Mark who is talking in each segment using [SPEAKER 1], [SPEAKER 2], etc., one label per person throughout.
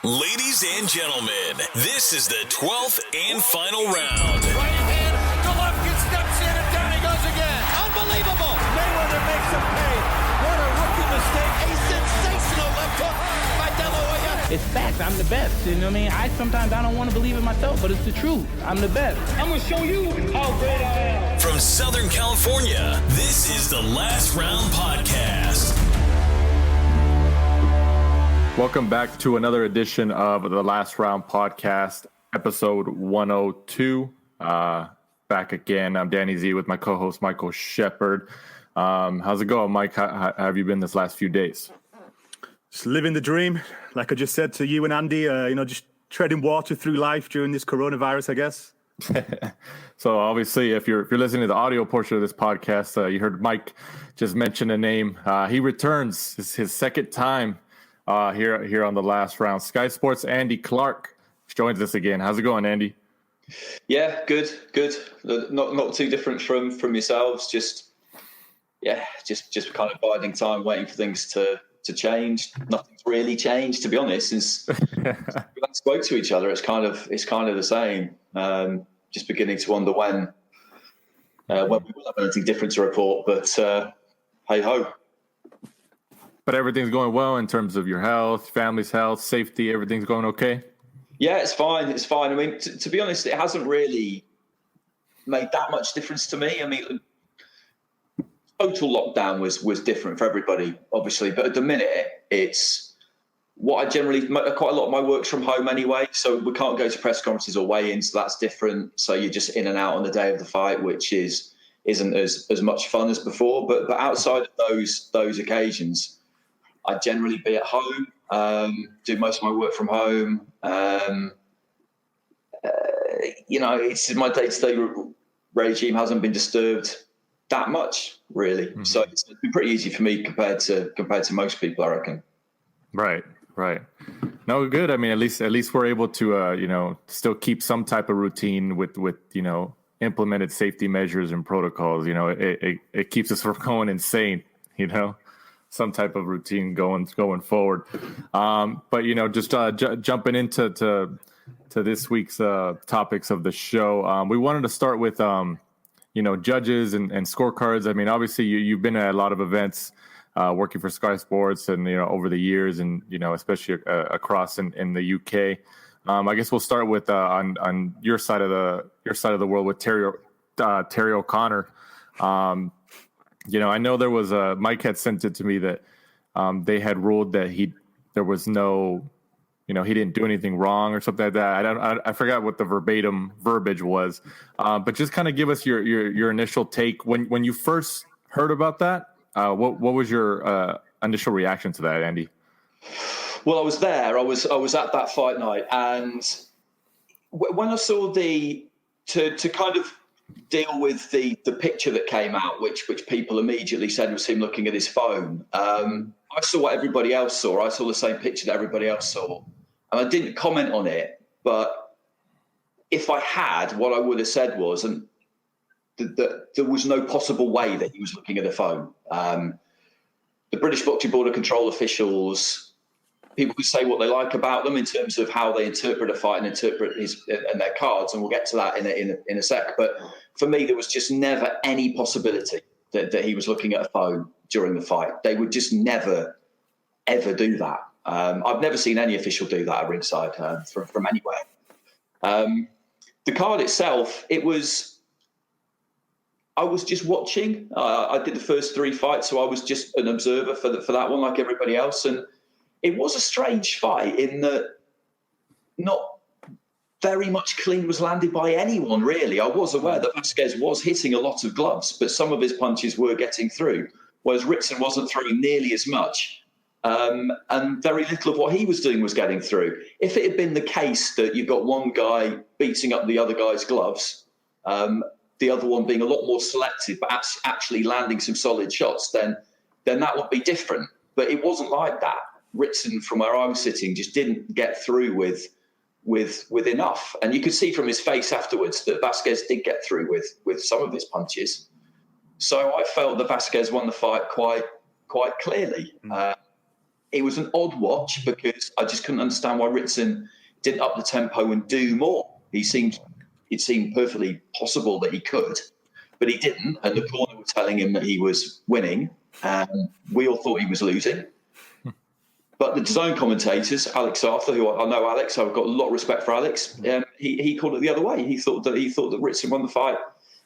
[SPEAKER 1] Ladies and gentlemen, this is the 12th and final round.
[SPEAKER 2] Right hand, Golovkin steps in and down he goes again. Unbelievable. Mayweather makes him pay. What a rookie mistake. A sensational left hook by De La Hoya.
[SPEAKER 3] It's facts. I'm the best. You know what I mean? Sometimes I don't want to believe it myself, but it's the truth. I'm the best. I'm going to show you how great I am.
[SPEAKER 1] From Southern California, this is the Last Round Podcast.
[SPEAKER 4] Welcome back to another edition of the Last Round Podcast, episode 102. Back again. I'm Danny Z with my co-host Michael Shepard. How's it going, Mike? How have you been this last few days?
[SPEAKER 5] Just living the dream, like I just said to you and Andy. Just treading water through life during this coronavirus, I guess.
[SPEAKER 4] So obviously, if you're listening to the audio portion of this podcast, you heard Mike just mention a name. He returns. It's his second time. Here on the Last Round. Sky Sports' Andy Clarke joins us again. How's it going, Andy?
[SPEAKER 6] Yeah, good. Not too different from yourselves. Just kind of biding time, waiting for things to change. Nothing's really changed, to be honest, since we last spoke to each other. It's kind of the same. Just beginning to wonder when we will have anything different to report. But hey ho.
[SPEAKER 4] But everything's going well in terms of your health, family's health, safety. Everything's going okay?
[SPEAKER 6] Yeah, it's fine. It's fine. I mean, to be honest, it hasn't really made that much difference to me. I mean, total lockdown was different for everybody, obviously. But at the minute, it's what I generally, quite a lot of my work's from home anyway. So we can't go to press conferences or weigh-ins. So that's different. So you're just in and out on the day of the fight, which isn't as much fun as before. But outside of those occasions, I generally be at home, do most of my work from home. It's my day-to-day regime hasn't been disturbed that much, really. Mm-hmm. So it's been pretty easy for me compared to most people, I reckon.
[SPEAKER 4] Right. No, good. I mean, at least we're able to, still keep some type of routine with implemented safety measures and protocols. It keeps us from going insane, some type of routine going forward. But just jumping into this week's topics of the show, we wanted to start with judges and scorecards. I mean, obviously you've been at a lot of events working for Sky Sports and over the years, and especially across in the UK. I guess we'll start with on your side of the world with Terry O'Connor. I know there was Mike had sent it to me that they had ruled that there was no, he didn't do anything wrong or something like that. I forgot what the verbiage was, but just kind of give us your initial take when you first heard about that. What was your initial reaction to that, Andy?
[SPEAKER 6] Well, I was there. I was at that fight night, and when I saw to kind of deal with the picture that came out, which people immediately said was him looking at his phone. I saw what everybody else saw. I saw the same picture that everybody else saw. And I didn't comment on it, but if I had, what I would have said was that there was no possible way that he was looking at a phone. The British Boxing Board of Control officials, people could say what they like about them in terms of how they interpret a fight and interpret and their cards, and we'll get to that in a sec. But for me, there was just never any possibility that he was looking at a phone during the fight. They would just never, ever do that. I've never seen any official do that at ringside from anywhere. The card itself, I was just watching. I did the first three fights, so I was just an observer for that one, like everybody else, and it was a strange fight in that not very much clean was landed by anyone, really. I was aware that Vasquez was hitting a lot of gloves, but some of his punches were getting through, whereas Ritson wasn't throwing nearly as much. And very little of what he was doing was getting through. If it had been the case that you've got one guy beating up the other guy's gloves, the other one being a lot more selective, but actually landing some solid shots, then that would be different. But it wasn't like that. Ritson, from where I was sitting, just didn't get through with enough. And you could see from his face afterwards that Vasquez did get through with some of his punches. So I felt that Vasquez won the fight quite clearly. it was an odd watch because I just couldn't understand why Ritson didn't up the tempo and do more. It seemed perfectly possible that he could, but he didn't. And the corner were telling him that he was winning, and we all thought he was losing. But the DAZN commentators, Alex Arthur, who I know Alex, I've got a lot of respect for Alex. He called it the other way. He thought that Ritson won the fight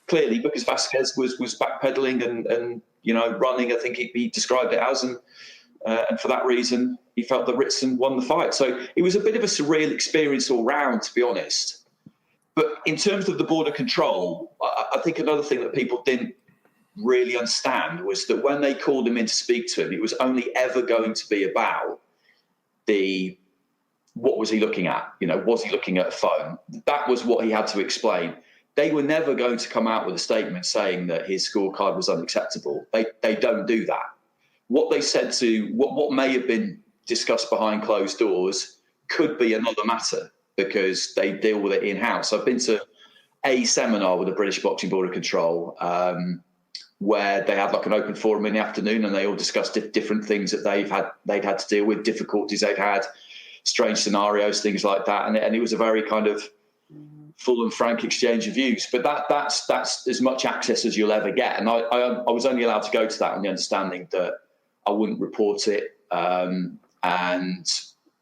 [SPEAKER 6] clearly because Vasquez was backpedaling and running. I think he described it as, and for that reason, he felt that Ritson won the fight. So it was a bit of a surreal experience all round, to be honest. But in terms of the border control, I think another thing that people didn't really understand was that when they called him in to speak to him, it was only ever going to be about what was he looking at? Was he looking at a phone? That was what he had to explain. They were never going to come out with a statement saying that his scorecard was unacceptable. They don't do that. What they said what may have been discussed behind closed doors could be another matter because they deal with it in-house. I've been to a seminar with the British Boxing Board of Control where they had like an open forum in the afternoon and they all discussed different things that they'd had to deal with, difficulties they'd had, strange scenarios, things like that. And it was a very kind of full and frank exchange of views. But that's as much access as you'll ever get. And I was only allowed to go to that on the understanding that I wouldn't report it and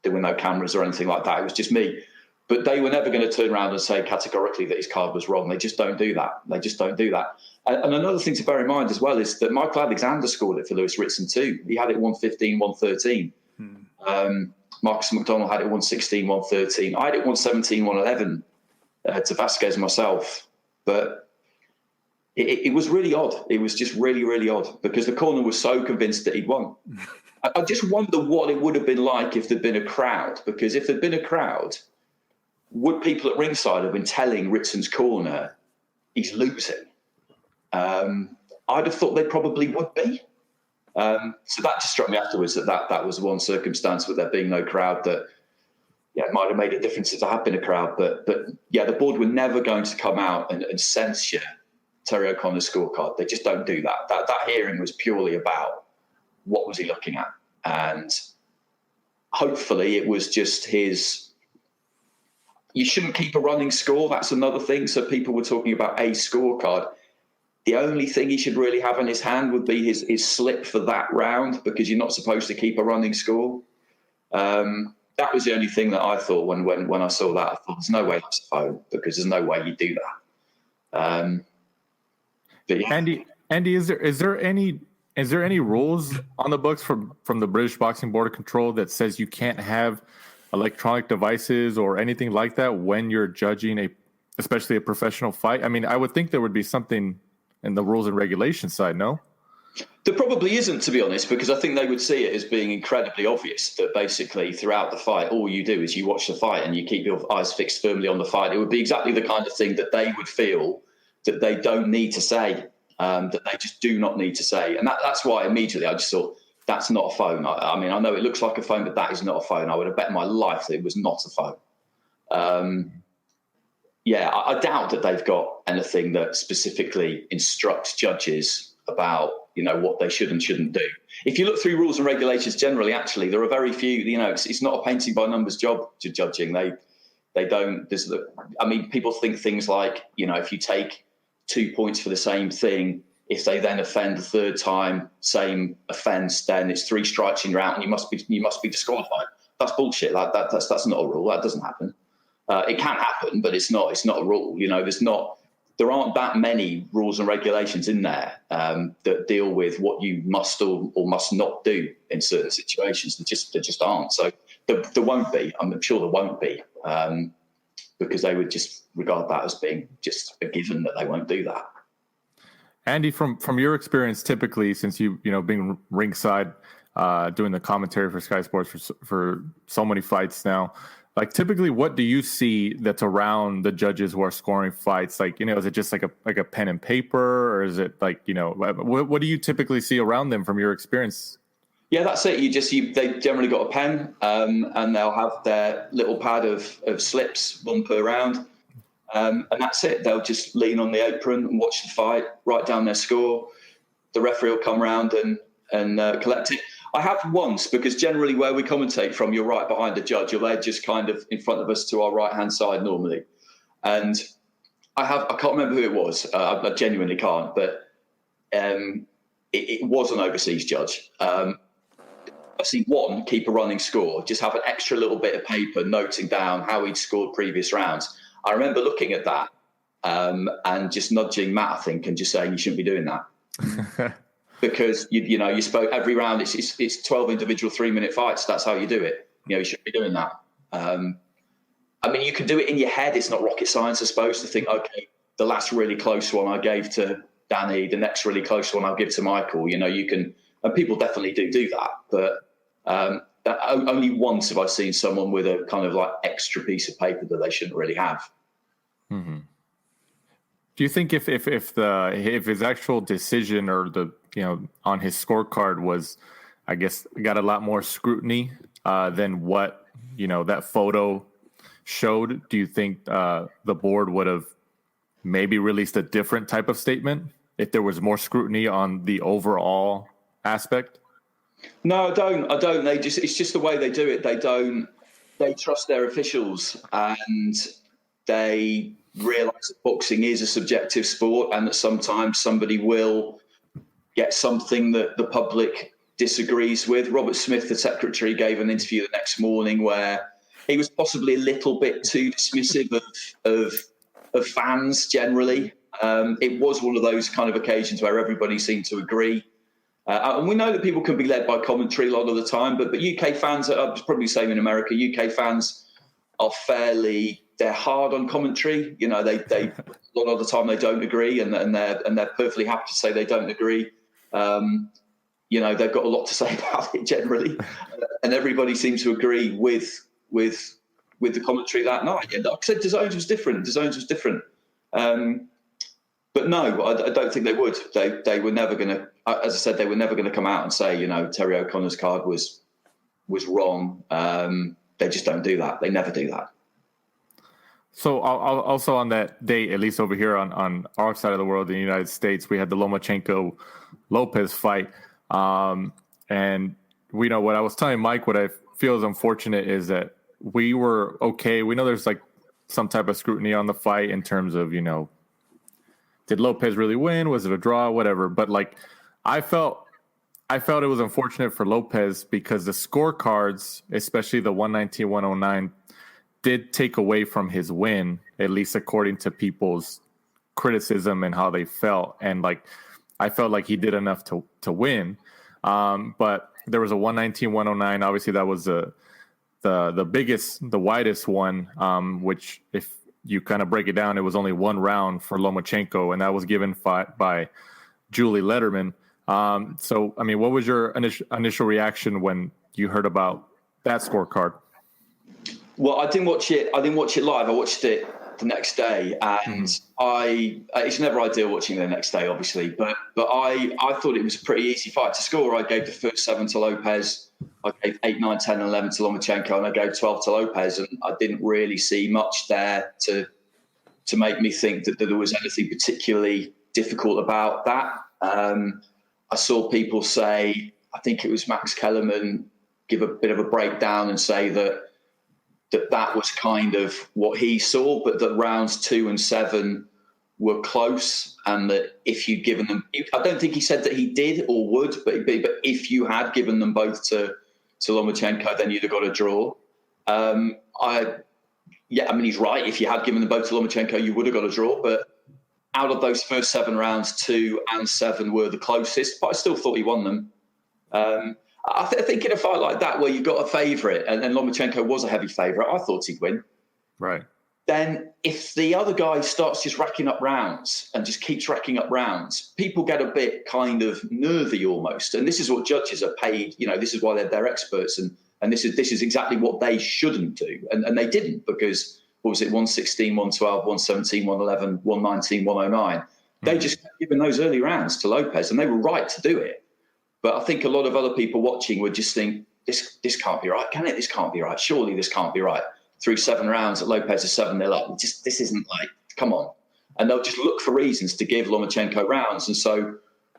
[SPEAKER 6] there were no cameras or anything like that. It was just me. But they were never going to turn around and say categorically that his card was wrong. They just don't do that. And another thing to bear in mind as well is that Michael Alexander scored it for Lewis Ritson too. He had it 115, 113. Marcus McDonald had it 116, 113. I had it 117, 111 to Vasquez myself. But it was really odd. It was just really, really odd because the corner was so convinced that he'd won. I just wonder what it would have been like if there'd been a crowd, because if there'd been a crowd, would people at ringside have been telling Ritson's corner he's losing? I'd have thought they probably would be. So that just struck me afterwards that was one circumstance with there being no crowd that, it might have made a difference if there had been a crowd. But the board were never going to come out and censure Terry O'Connor's scorecard. They just don't do that. That hearing was purely about what was he looking at. And hopefully it was just his... You shouldn't keep a running score. That's another thing. So people were talking about a scorecard. The only thing he should really have in his hand would be his slip for that round because you're not supposed to keep a running score. That was the only thing that I thought when I saw that. I thought, there's no way that's a phone because there's no way you do that. But yeah.
[SPEAKER 4] Andy, is there any rules on the books from the British Boxing Board of Control that says you can't have electronic devices or anything like that when you're judging especially a professional fight? I mean, I would think there would be something in the rules and regulations side, no?
[SPEAKER 6] There probably isn't, to be honest, because I think they would see it as being incredibly obvious that basically throughout the fight, all you do is you watch the fight and you keep your eyes fixed firmly on the fight. It would be exactly the kind of thing that they would feel that they don't need to say, that they just do not need to say. And that's why immediately I just thought, that's not a phone. I mean, I know it looks like a phone, but that is not a phone. I would have bet my life that it was not a phone. I doubt that they've got anything that specifically instructs judges about, what they should and shouldn't do. If you look through rules and regulations generally, actually, there are very few, it's not a painting by numbers job to judging. They don't, people think things like, if you take 2 points for the same thing, if they then offend the third time, same offence, then it's 3 strikes and you're out and you must be disqualified. That's bullshit. That's not a rule. That doesn't happen. It can happen, but it's not a rule. There aren't that many rules and regulations in there that deal with what you must or must not do in certain situations. There just aren't. So there won't be. I'm sure there won't be because they would just regard that as being just a given that they won't do that.
[SPEAKER 4] Andy, from your experience, typically, since you being ringside, doing the commentary for Sky Sports for so many fights now, like typically, what do you see that's around the judges who are scoring fights? Like, is it just like a pen and paper, or is it like what do you typically see around them from your experience?
[SPEAKER 6] Yeah, that's it. They've generally got a pen, and they'll have their little pad of slips, one per round. And that's it. They'll just lean on the apron and watch the fight, write down their score. The referee will come around and collect it. I have once, because generally where we commentate from, you're right behind the judge, or they're just kind of in front of us to our right-hand side normally. And I can't remember who it was. I genuinely can't, but it was an overseas judge. I see one keep a running score, just have an extra little bit of paper noting down how he'd scored previous rounds. I remember looking at that and just nudging Matt, I think, and just saying you shouldn't be doing that. Because, you spoke every round, it's 12 individual 3-minute fights. That's how you do it. You shouldn't be doing that. I mean, you can do it in your head. It's not rocket science, I suppose, to think, okay, the last really close one I gave to Danny, the next really close one I'll give to Michael. You can, and people definitely do that. But only once have I seen someone with a kind of like extra piece of paper that they shouldn't really have.
[SPEAKER 4] Mm-hmm. Do you think if his actual decision or the on his scorecard was, I guess, got a lot more scrutiny than what that photo showed, do you think the board would have maybe released a different type of statement if there was more scrutiny on the overall aspect?
[SPEAKER 6] No, I don't. It's just the way they do it. They trust their officials, and they realize that boxing is a subjective sport, and that sometimes somebody will get something that the public disagrees with. Robert Smith, the secretary, gave an interview the next morning where he was possibly a little bit too dismissive of fans generally. It was one of those kind of occasions where everybody seemed to agree. And we know that people can be led by commentary a lot of the time, but UK fans, it's probably the same in America, UK fans are they're hard on commentary. They a lot of the time they don't agree, and they're perfectly happy to say they don't agree. They've got a lot to say about it generally, and everybody seems to agree with the commentary that night. And like I said, DAZN was different. But no, I don't think they would. They were never going to, as I said, they were never going to come out and say, Terry O'Connor's card was wrong. They just don't do that. They never do that.
[SPEAKER 4] So also on that date, at least over here on our side of the world in the United States, we had the Lomachenko Lopez fight. And we know what I was telling Mike, what I feel is unfortunate is that we were okay. We know there's like some type of scrutiny on the fight in terms of, did Lopez really win? Was it a draw? Whatever. But like, I felt it was unfortunate for Lopez because the scorecards, especially the 119-109, did take away from his win, at least according to people's criticism and how they felt. And like, I felt like he did enough to win. But there was a 119-109. Obviously, that was the biggest, the widest one, which if you kind of break it down, it was only one round for Lomachenko, and that was given by Julie Lederman. So, I mean, what was your initial reaction when you heard about that scorecard?
[SPEAKER 6] Well, I didn't watch it live. I watched it the next day, and it's never ideal watching the next day, obviously, but I thought it was a pretty easy fight to score. I gave the first 7 to Lopez, I gave 8, 9, 10, and 11 to Lomachenko, and I gave 12 to Lopez, and I didn't really see much there to make me think that there was anything particularly difficult about that. I saw people say, I think it was Max Kellerman, give a bit of a breakdown and say that was kind of what he saw, but that rounds 2 and 7 were close, and that if you'd given them, I don't think he said that he did or would, but if you had given them both to Lomachenko, then you'd have got a draw. I mean, he's right. If you had given them both to Lomachenko, you would have got a draw, but out of those first 7 rounds, 2 and 7 were the closest, but I still thought he won them. I think in a fight like that where you've got a favourite and Lomachenko was a heavy favourite, I thought he'd win.
[SPEAKER 4] Right.
[SPEAKER 6] Then if the other guy starts just racking up rounds and just keeps racking up rounds, people get a bit kind of nervy almost. And this is what judges are paid. This is why they're experts. And this is exactly what they shouldn't do. And they didn't, because, what was it, 116, 112, 117, 111, 119, 109. They just kept giving those early rounds to Lopez, and they were right to do it. But I think a lot of other people watching would just think, this can't be right, can it? This can't be right. Surely this can't be right. Through 7 rounds at Lopez is 7-0 up. This isn't like, come on. And they'll just look for reasons to give Lomachenko rounds. And so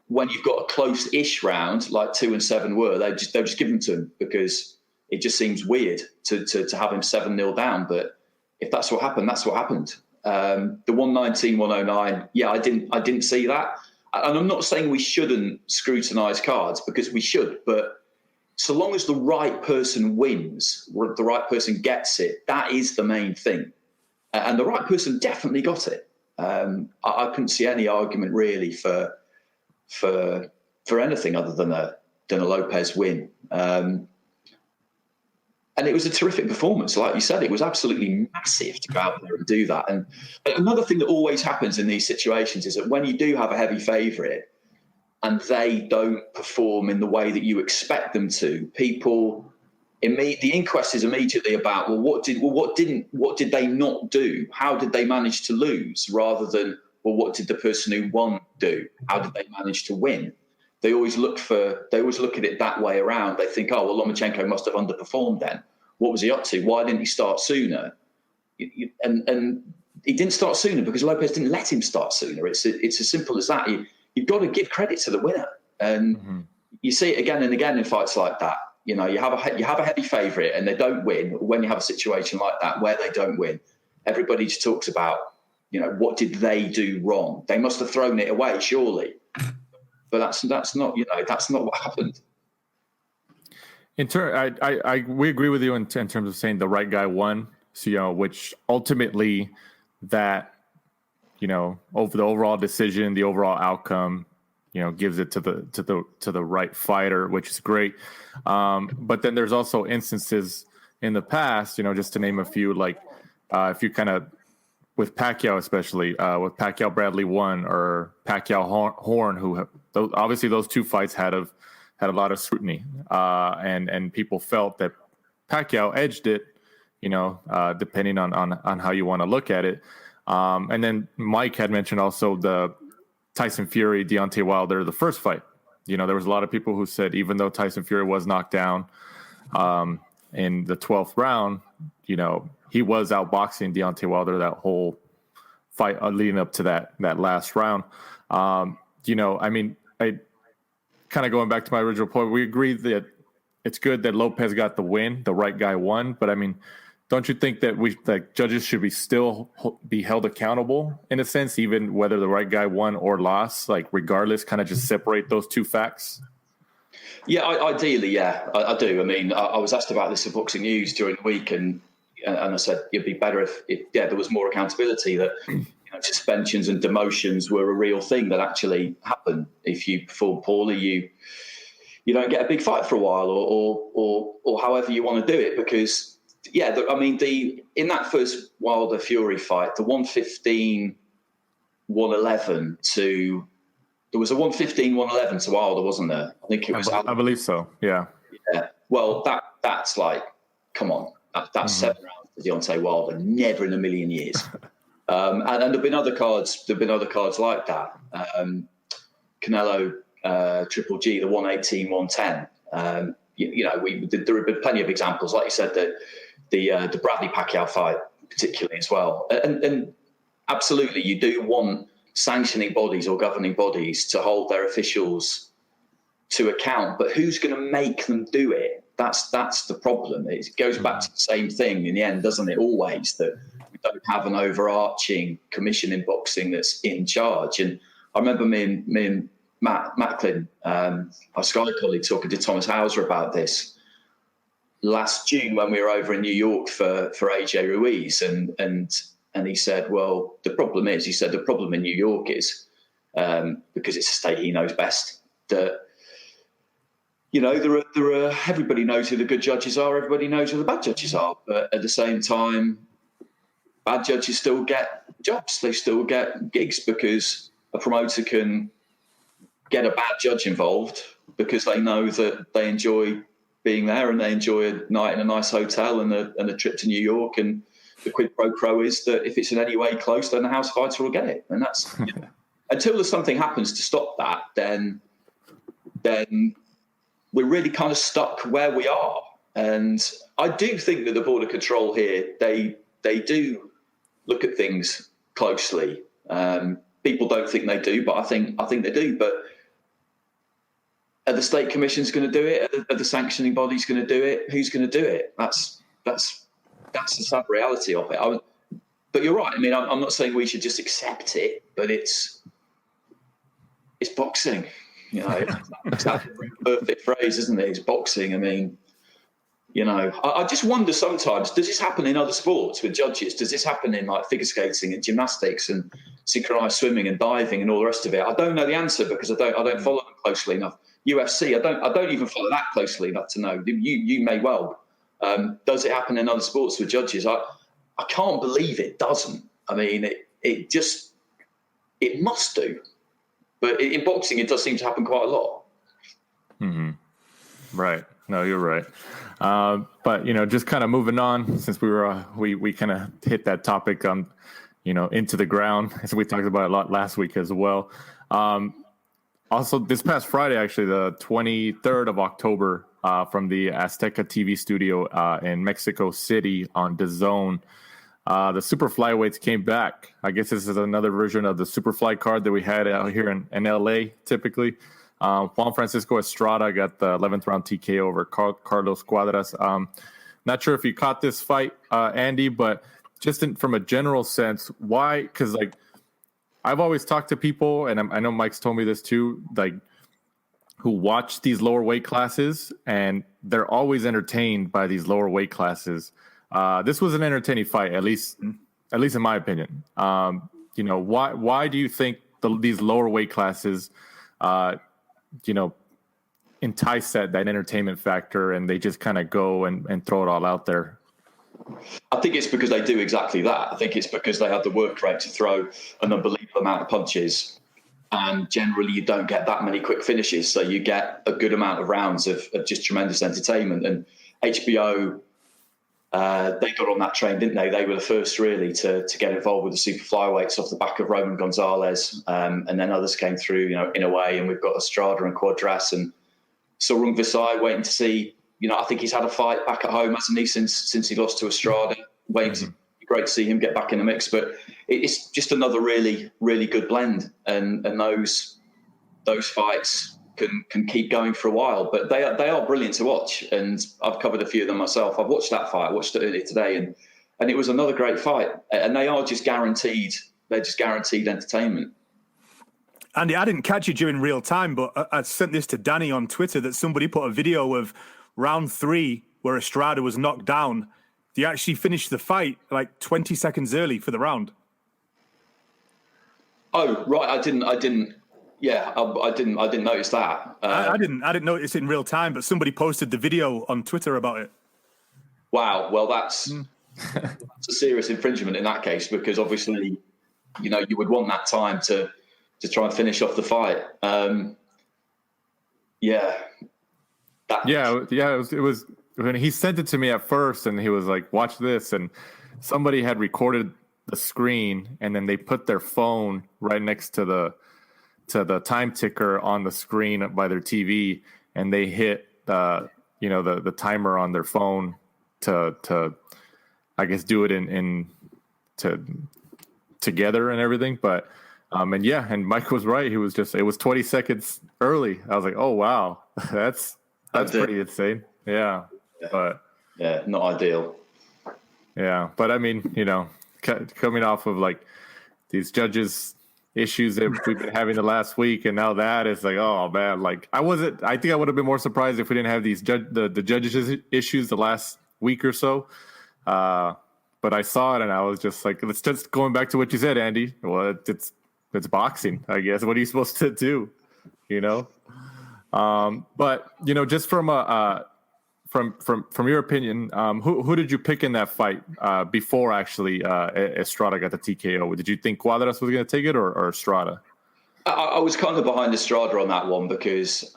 [SPEAKER 6] when you've got a close-ish round, like 2 and 7 were, they'll just give them to him because it just seems weird to have him 7-0 down. But if that's what happened, that's what happened. The 119-109, yeah, I didn't see that. And I'm not saying we shouldn't scrutinise cards, because we should, but so long as the right person wins, or the right person gets it, that is the main thing. And the right person definitely got it. I couldn't see any argument really for anything other than a Lopez win. And it was a terrific performance. Like you said, it was absolutely massive to go out there and do that. And another thing that always happens in these situations is that when you do have a heavy favourite and they don't perform in the way that you expect them to, the inquest is immediately about, what did they not do? How did they manage to lose? Rather than, what did the person who won do? How did they manage to win? They always look at it that way around. They think, Lomachenko must have underperformed then. What was he up to? Why didn't he start sooner? And he didn't start sooner because Lopez didn't let him start sooner. It's as simple as that. You've got to give credit to the winner. And you see it again and again in fights like that. You have a heavy favourite and they don't win. When you have a situation like that where they don't win, everybody just talks about, what did they do wrong? They must have thrown it away, surely. But that's not what happened.
[SPEAKER 4] We agree with you in terms of saying the right guy won. So which ultimately that over the overall decision, the overall outcome, gives it to the right fighter, which is great. But then there's also instances in the past, just to name a few, like if you kind of with Pacquiao, especially with Pacquiao Bradley 1 or Pacquiao Horn, who obviously those two fights had a lot of scrutiny, and people felt that Pacquiao edged it, depending on how you want to look at it. And then Mike had mentioned also the Tyson Fury, Deontay Wilder, the first fight. There was a lot of people who said even though Tyson Fury was knocked down in the 12th round, he was outboxing Deontay Wilder that whole fight leading up to that last round. I kind of going back to my original point, we agree that it's good that Lopez got the win, the right guy won. But don't you think that judges should be held accountable in a sense, even whether the right guy won or lost, like regardless, kind of just separate those two facts?
[SPEAKER 6] Yeah, ideally, yeah, I do. I was asked about this at Boxing News during the week, and I said it'd be better if there was more accountability, that suspensions and demotions were a real thing that actually happen. If you perform poorly, you don't get a big fight for a while, or however you want to do it. Because in that first Wilder Fury fight, the 115-111 to there was a 115-111 to Wilder, wasn't there? I think it was.
[SPEAKER 4] I believe so. Yeah.
[SPEAKER 6] Yeah. Well, that's like, come on. That's 7 rounds to Deontay Wilder. Never in a million years. And there've been other cards. Like that. Canelo, Triple G, the 118-110. There have been plenty of examples, like you said, the Bradley Pacquiao fight, particularly as well. And absolutely, you do want sanctioning bodies or governing bodies to hold their officials to account, but who's going to make them do it? That's the problem. It goes back to the same thing in the end, doesn't it? Always, that we don't have an overarching commission in boxing that's in charge. And I remember me and Matt Macklin, our Sky colleague, talking to Thomas Hauser about this last June when we were over in New York for AJ Ruiz, and he said, well, the problem in New York is because it's a state he knows best, that there are everybody knows who the good judges are, everybody knows who the bad judges are, but at the same time, bad judges still get jobs, they still get gigs, because a promoter can get a bad judge involved because they know that they enjoy being there and they enjoy a night in a nice hotel and a trip to New York, and the quid pro quo is that if it's in any way close, then the house fighter will get it. And that's until something happens to stop that, then we're really kind of stuck where we are. And I do think that the Border Control here, they do look at things closely. People don't think they do, but I think they do. But Are the state commissions going to do it? Are the sanctioning bodies going to do it? Who's going to do it? That's the sad reality of it. But you're right. I mean, I'm not saying we should just accept it, but it's boxing. You know, that's the perfect phrase, isn't it? It's boxing. I mean, you know, I just wonder sometimes, does this happen in other sports with judges? Does this happen in like figure skating and gymnastics and synchronized swimming and diving and all the rest of it? I don't know the answer because I don't follow them closely enough. UFC, I don't even follow that closely enough to know. You may well. Does it happen in other sports with judges? I can't believe it doesn't. I mean, it must do. But in boxing, it does seem to happen quite a lot.
[SPEAKER 4] Mm-hmm. Right. No, you're right. But, you know, just kind of moving on, since we kind of hit that topic on, you know, into the ground, as we talked about a lot last week as well. Also, this past Friday, actually, the 23rd of October, from the Azteca TV studio in Mexico City on DAZN, the super flyweights came back. I guess this is another version of the superfly card that we had out here in LA typically. Juan Francisco Estrada got the 11th round TKO over Carlos Cuadras. Not sure if you caught this fight, Andy, but just from a general sense, why? Because like I've always talked to people, and I know Mike's told me this too, like who watch these lower weight classes, and they're always entertained by these lower weight classes. This was an entertaining fight, at least in my opinion. You know, why do you think these lower weight classes, you know, entice that entertainment factor, and they just kind of go and throw it all out there?
[SPEAKER 6] I think it's because they do exactly that. I think it's because they have the work rate to throw an unbelievable amount of punches, and generally you don't get that many quick finishes, so you get a good amount of rounds of just tremendous entertainment. And HBO, they got on that train, didn't they? They were the first really to get involved with the super flyweights off the back of Roman Gonzalez, and then others came through, you know, Inoue, and we've got Estrada and Cuadras and Sorung Visai waiting to see. You know, I think he's had a fight back at home, hasn't he, since he lost to Estrada. Waiting to be great to see him get back in the mix, but it's just another really, really good blend, and those fights can keep going for a while. But they are brilliant to watch, and I've covered a few of them myself. I've watched that fight. I watched it earlier today, and it was another great fight. And they are just guaranteed. They're just guaranteed entertainment.
[SPEAKER 5] Andy, I didn't catch you during real time, but I sent this to Danny on Twitter that somebody put a video of round 3 where Estrada was knocked down. He actually finished the fight like 20 seconds early for the round.
[SPEAKER 6] Oh, right. I didn't. Yeah, I didn't notice that.
[SPEAKER 5] I didn't notice it in real time, but somebody posted the video on Twitter about it.
[SPEAKER 6] Wow. Well, that's a serious infringement in that case, because obviously, you know, you would want that time to try and finish off the fight.
[SPEAKER 4] It was when he sent it to me at first, and he was like, watch this, and somebody had recorded the screen, and then they put their phone right next to the time ticker on the screen by their TV, and they hit the timer on their phone to I guess do it in together and everything. But and Mike was right. It was 20 seconds early. I was like, oh wow, that's pretty insane. Yeah. But
[SPEAKER 6] yeah, not ideal.
[SPEAKER 4] Yeah, but I mean, you know, coming off of like these judges issues that we've been having the last week, and now that it's like, oh man, like I think I would have been more surprised if we didn't have these the judges issues the last week or so. But I saw it and I was just like, it's just going back to what you said, Andy. Well, it's boxing, I guess. What are you supposed to do? You know? But you know, just from your opinion, who did you pick in that fight before actually Estrada got the TKO? Did you think Cuadras was going to take it or Estrada?
[SPEAKER 6] I was kind of behind Estrada on that one because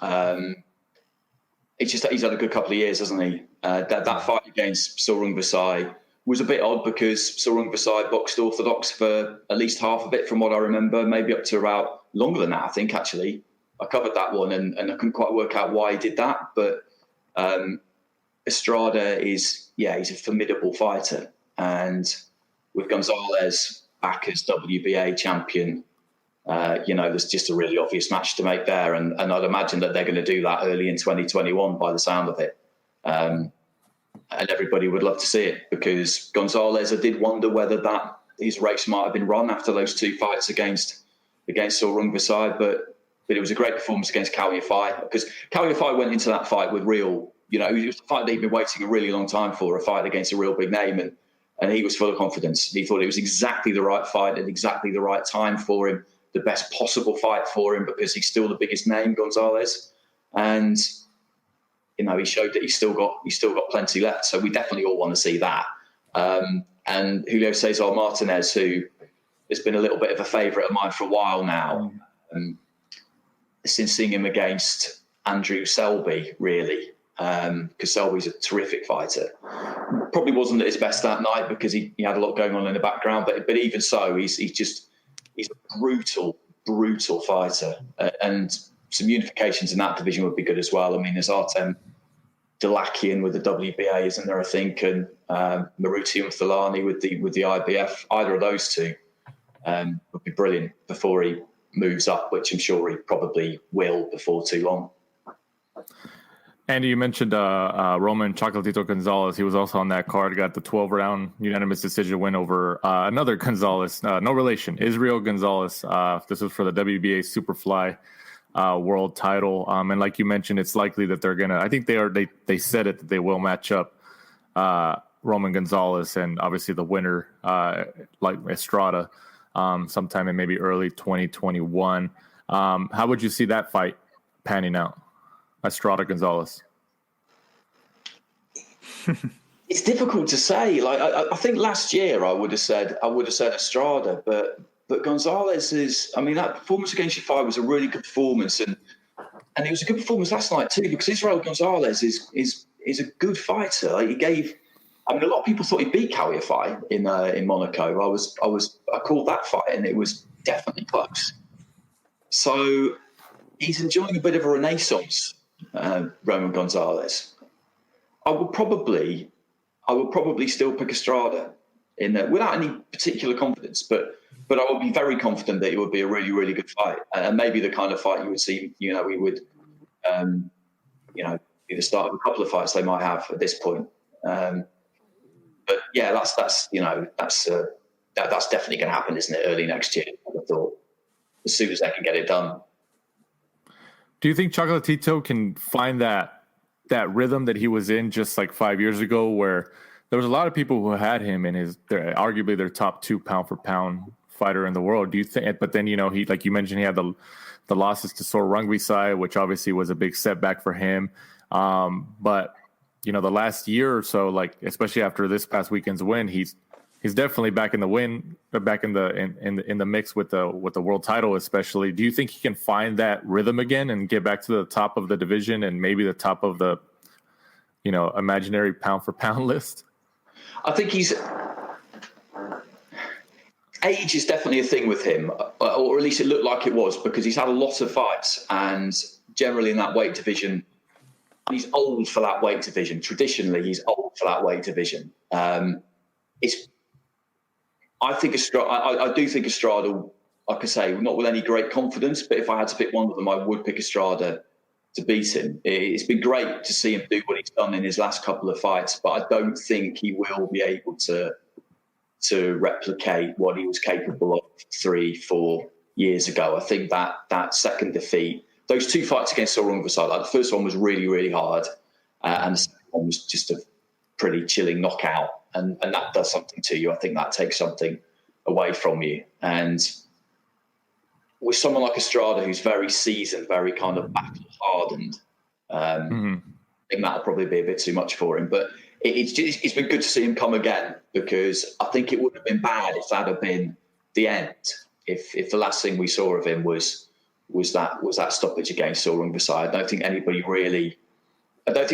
[SPEAKER 6] it's just that he's had a good couple of years, hasn't he? That fight against Sorung Visai was a bit odd because Sorung Visai boxed orthodox for at least half of it, from what I remember, maybe up to about longer than that, I think, actually. I covered that one and I couldn't quite work out why he did that, but Estrada he's a formidable fighter, and with Gonzalez back as WBA champion, There's just a really obvious match to make there. And I'd imagine that they're going to do that early in 2021 by the sound of it. And everybody would love to see it, because Gonzalez, I did wonder whether his race might have been run after those 2 fights against Sor Rungvisai, but it was a great performance against Cao Yafai, because Cao Yafai went into that fight with real, it was a fight that he'd been waiting a really long time for, a fight against a real big name, and he was full of confidence. He thought it was exactly the right fight at exactly the right time for him, the best possible fight for him, because he's still the biggest name, Gonzalez, and he showed that he's still got plenty left. So we definitely all want to see that. And Julio Cesar Martinez, who has been a little bit of a favourite of mine for a while now, since seeing him against Andrew Selby, really, because Selby's a terrific fighter. Probably wasn't at his best that night because he had a lot going on in the background, but even so, he's a brutal fighter, and some unifications in that division would be good as well. I mean, there's Artem Delakian with the WBA, isn't there, I think, and Maruti Umthalani with the IBF. Either of those two would be brilliant before he moves up, which I'm sure he probably will before too long.
[SPEAKER 4] Andy, you mentioned Roman Chocolatito Gonzalez. He was also on that card, got the 12-round unanimous decision win over another Gonzalez, no relation, Israel Gonzalez. This was for the WBA Superfly world title. And like you mentioned, it's likely that they're going to, I think they said it, that they will match up Roman Gonzalez and obviously the winner, like Estrada, sometime in maybe early 2021. How would you see that fight panning out? Estrada Gonzalez.
[SPEAKER 6] It's difficult to say. Like I think last year I would have said Estrada, but Gonzalez is. I mean, that performance against Yafai was a really good performance, and it was a good performance last night too, because Israel Gonzalez is a good fighter. Like, he gave. I mean, a lot of people thought he beat Cao Yafai in Monaco. I called that fight, and it was definitely close. So he's enjoying a bit of a renaissance. Roman Gonzalez. I would probably still pick Estrada in there without any particular confidence, but I would be very confident that it would be a really, really good fight, and maybe the kind of fight you would see. We would, be the start of a couple of fights they might have at this point. But yeah, that's definitely going to happen, isn't it? Early next year, I thought, as soon as they can get it done.
[SPEAKER 4] Do you think Chocolatito can find that rhythm that he was in just like 5 years ago, where there was a lot of people who had him in arguably their top 2 pound for pound fighter in the world? Do you think? But then he, like you mentioned, he had the losses to Sor Rungvisai, which obviously was a big setback for him. But the last year or so, like especially after this past weekend's win, he's definitely back in the mix with the world title, especially. Do you think he can find that rhythm again and get back to the top of the division and maybe the top of the, imaginary pound for pound list?
[SPEAKER 6] I think age is definitely a thing with him, or at least it looked like it was, because he's had a lot of fights, and generally in that weight division, he's old for that weight division. Traditionally, he's old for that weight division. I do think Estrada, like I say, not with any great confidence, but if I had to pick one of them, I would pick Estrada to beat him. It's been great to see him do what he's done in his last couple of fights, but I don't think he will be able to replicate what he was capable of 3-4 years ago. I think that second defeat, those 2 fights against Sor Rungvisai, like the first one was really, really hard, and the second one was just a pretty chilling knockout. And that does something to you. I think that takes something away from you. And with someone like Estrada, who's very seasoned, very kind of battle hardened, I think that'll probably be a bit too much for him. But it's been good to see him come again, because I think it would have been bad if that had been the end. If the last thing we saw of him was that stoppage against Sor Rungvisai. I don't think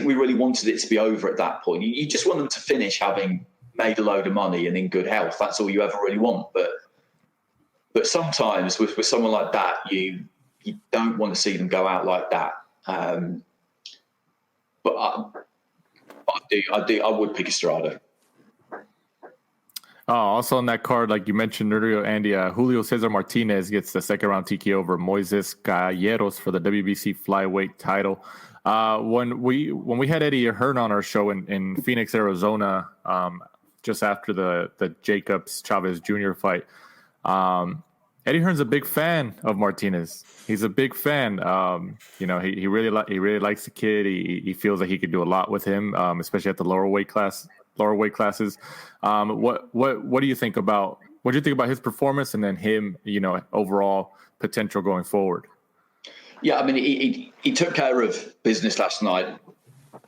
[SPEAKER 6] we really wanted it to be over at that point. You just want them to finish having made a load of money and in good health. That's all you ever really want. But sometimes with someone like that, you don't want to see them go out like that. But I would pick Estrada.
[SPEAKER 4] Also on that card, like you mentioned earlier, Andy, Julio Cesar Martinez gets the second round TKO over Moises Galleros for the WBC flyweight title. When we had Eddie Hearn on our show in Phoenix, Arizona, just after the Jacobs Chavez Jr. fight, Eddie Hearn's a big fan of Martinez. He's a big fan. He really likes the kid. He feels like he could do a lot with him, especially at the lower weight classes. What do you think about his performance and then him, overall potential going forward?
[SPEAKER 6] Yeah, I mean, he took care of business last night,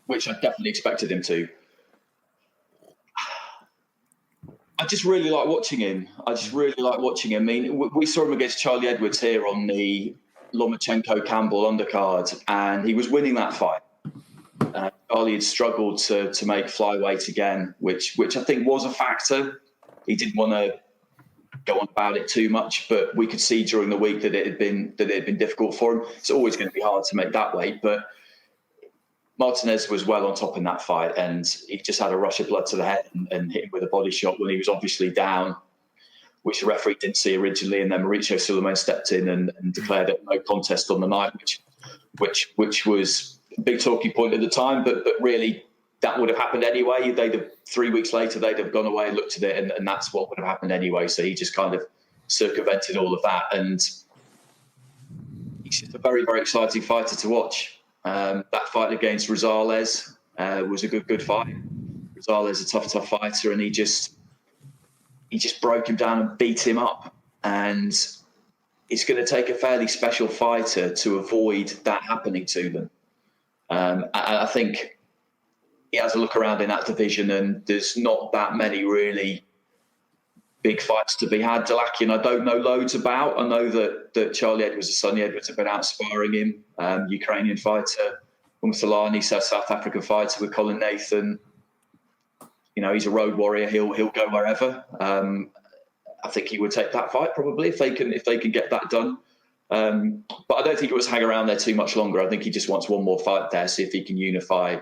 [SPEAKER 6] which I definitely expected him to. I just really like watching him. I mean, we saw him against Charlie Edwards here on the Lomachenko-Campbell undercard, and he was winning that fight. Charlie had struggled to make flyweight again, which I think was a factor. He didn't want to go on about it too much, but we could see during the week that it had been difficult for him. It's always going to be hard to make that weight, but Martinez was well on top in that fight, and he just had a rush of blood to the head and hit him with a body shot when he was obviously down, which the referee didn't see originally, and then Mauricio Sulaiman stepped in and declared it no contest on the night, which was a big talking point at the time, but really that would have happened anyway. 3 weeks later, they'd have gone away and looked at it, and that's what would have happened anyway. So he just kind of circumvented all of that, and he's just a very, very exciting fighter to watch. That fight against Rosales was a good fight. Rosales is a tough fighter, and he just broke him down and beat him up. And it's going to take a fairly special fighter to avoid that happening to them. I think he has a look around in that division, and there's not that many really big fights to be had. Dalakian, I don't know loads about. I know that Charlie Edwards and Sonny Edwards have been out sparring him. Ukrainian fighter, Umthalani, South African fighter with Colin Nathan. He's a road warrior. He'll go wherever. I think he would take that fight probably if they can get that done. But I don't think it was hang around there too much longer. I think he just wants one more fight there, see if he can unify.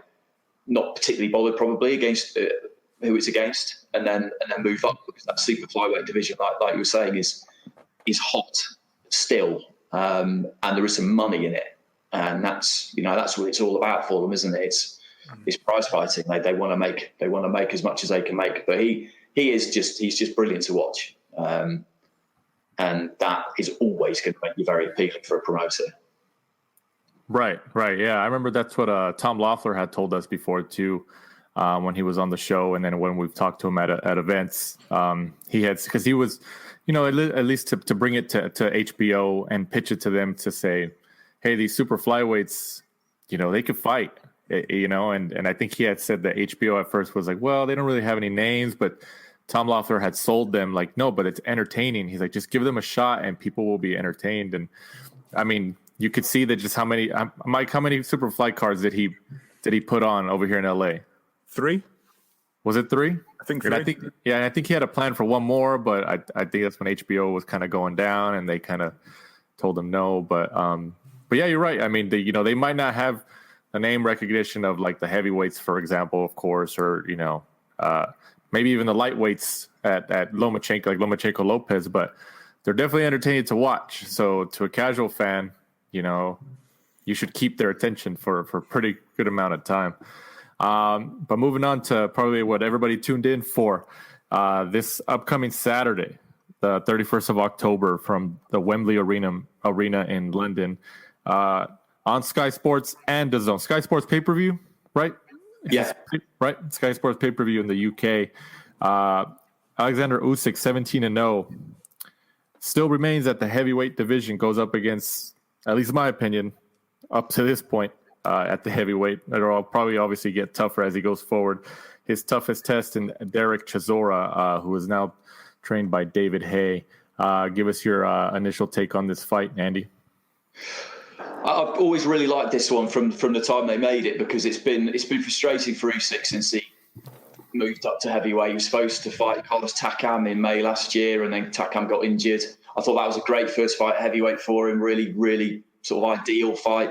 [SPEAKER 6] Not particularly bothered probably against who it's against, and then move up, because that super flyweight division, like you were saying, is hot still, and there is some money in it, and that's what it's all about for them, isn't it? It's prize fighting. They want to make as much as they can make, but he's just brilliant to watch, and that is always going to make you very appealing for a promoter.
[SPEAKER 4] Right. Yeah, I remember that's what Tom Loeffler had told us before too. When he was on the show, and then when we've talked to him at events, he had, because he was, at least to bring it to HBO and pitch it to them to say, hey, these super flyweights, they could fight, and I think he had said that HBO at first was like, well, they don't really have any names, but Tom Loeffler had sold them like, no, but it's entertaining. He's like, just give them a shot and people will be entertained. And I mean, you could see that just how many super flight cards did he put on over here in LA?
[SPEAKER 5] 3?
[SPEAKER 4] Was it 3?
[SPEAKER 5] I think 3.
[SPEAKER 4] I think he had a plan for one more, but I think that's when HBO was kind of going down and they kind of told him no. But yeah, you're right. I mean, they might not have the name recognition of like the heavyweights, for example, of course, or maybe even the lightweights at Lomachenko, like Lomachenko Lopez, but they're definitely entertaining to watch. So to a casual fan, you should keep their attention for a pretty good amount of time. But moving on to probably what everybody tuned in for, this upcoming Saturday, the 31st of October, from the Wembley Arena in London, on Sky Sports and DAZN. Sky Sports pay-per-view, right?
[SPEAKER 6] Yeah.
[SPEAKER 4] Right? Sky Sports pay-per-view in the UK. Alexander Usyk, 17-0, still remains at the heavyweight division, goes up against, at least in my opinion, up to this point, at the heavyweight. It'll probably obviously get tougher as he goes forward. His toughest test in Derek Chisora, who is now trained by David Hay. Give us your initial take on this fight, Andy.
[SPEAKER 6] I've always really liked this one from the time they made it, because it's been frustrating for Usyk since he moved up to heavyweight. He was supposed to fight Carlos Takam in May last year, and then Takam got injured. I thought that was a great first fight at heavyweight for him, really, really sort of ideal fight.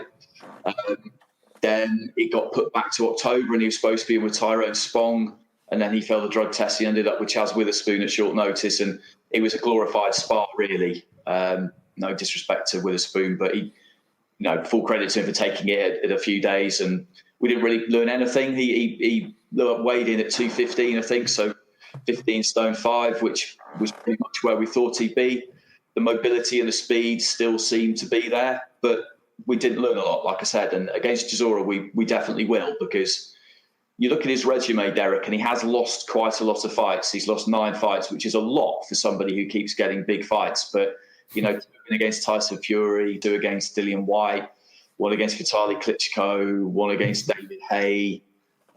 [SPEAKER 6] Then it got put back to October, and he was supposed to be with Tyrone Spong. and then he failed the drug test. He ended up with Chaz Witherspoon at short notice, and it was a glorified spar, really. No disrespect to Witherspoon, but he, full credit to him for taking it in a few days, and we didn't really learn anything. He weighed in at 215, I think, so 15 stone 5, which was pretty much where we thought he'd be. The mobility and the speed still seemed to be there, but we didn't learn a lot, like I said. And against Chisora, we definitely will, because you look at his resume, Derek, and he has lost quite a lot of fights. He's lost 9 fights, which is a lot for somebody who keeps getting big fights. But, 2 against Tyson Fury, 2 against Dillian White, 1 against Vitaly Klitschko, 1 against David Haye.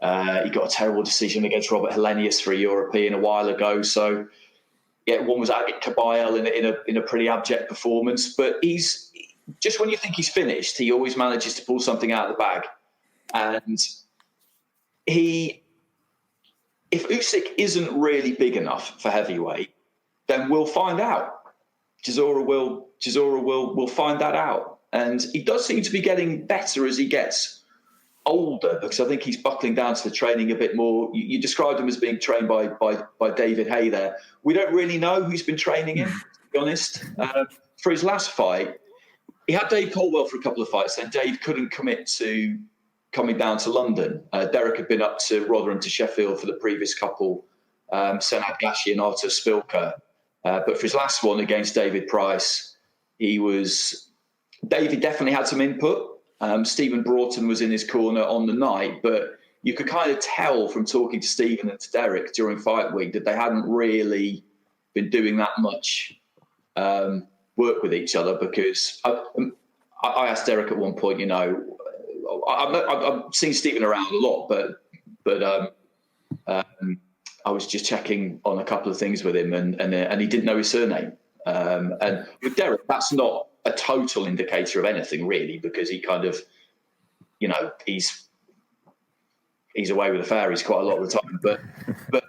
[SPEAKER 6] He got a terrible decision against Robert Helenius for a European a while ago. So, yeah, 1 was Agit Kabayel in a pretty abject performance. But he's just, when you think he's finished, he always manages to pull something out of the bag. And if Usyk isn't really big enough for heavyweight, then we'll find out. Chisora will find that out. And he does seem to be getting better as he gets older, because I think he's buckling down to the training a bit more. You described him as being trained by David Haye there. We don't really know who's been training him, to be honest. For his last fight, he had Dave Colwell for a couple of fights, and Dave couldn't commit to coming down to London. Derek had been up to Rotherham to Sheffield for the previous couple, Senad Gashi and Artur Spilka. But for his last one against David Price, David definitely had some input. Stephen Broughton was in his corner on the night, but you could kind of tell from talking to Stephen and to Derek during fight week that they hadn't really been doing that much work with each other, because I asked Derek at one point, I've seen Stephen around a lot, but I was just checking on a couple of things with him, and he didn't know his surname. And with Derek, that's not a total indicator of anything, really, because he kind of, he's away with the fairies quite a lot of the time. But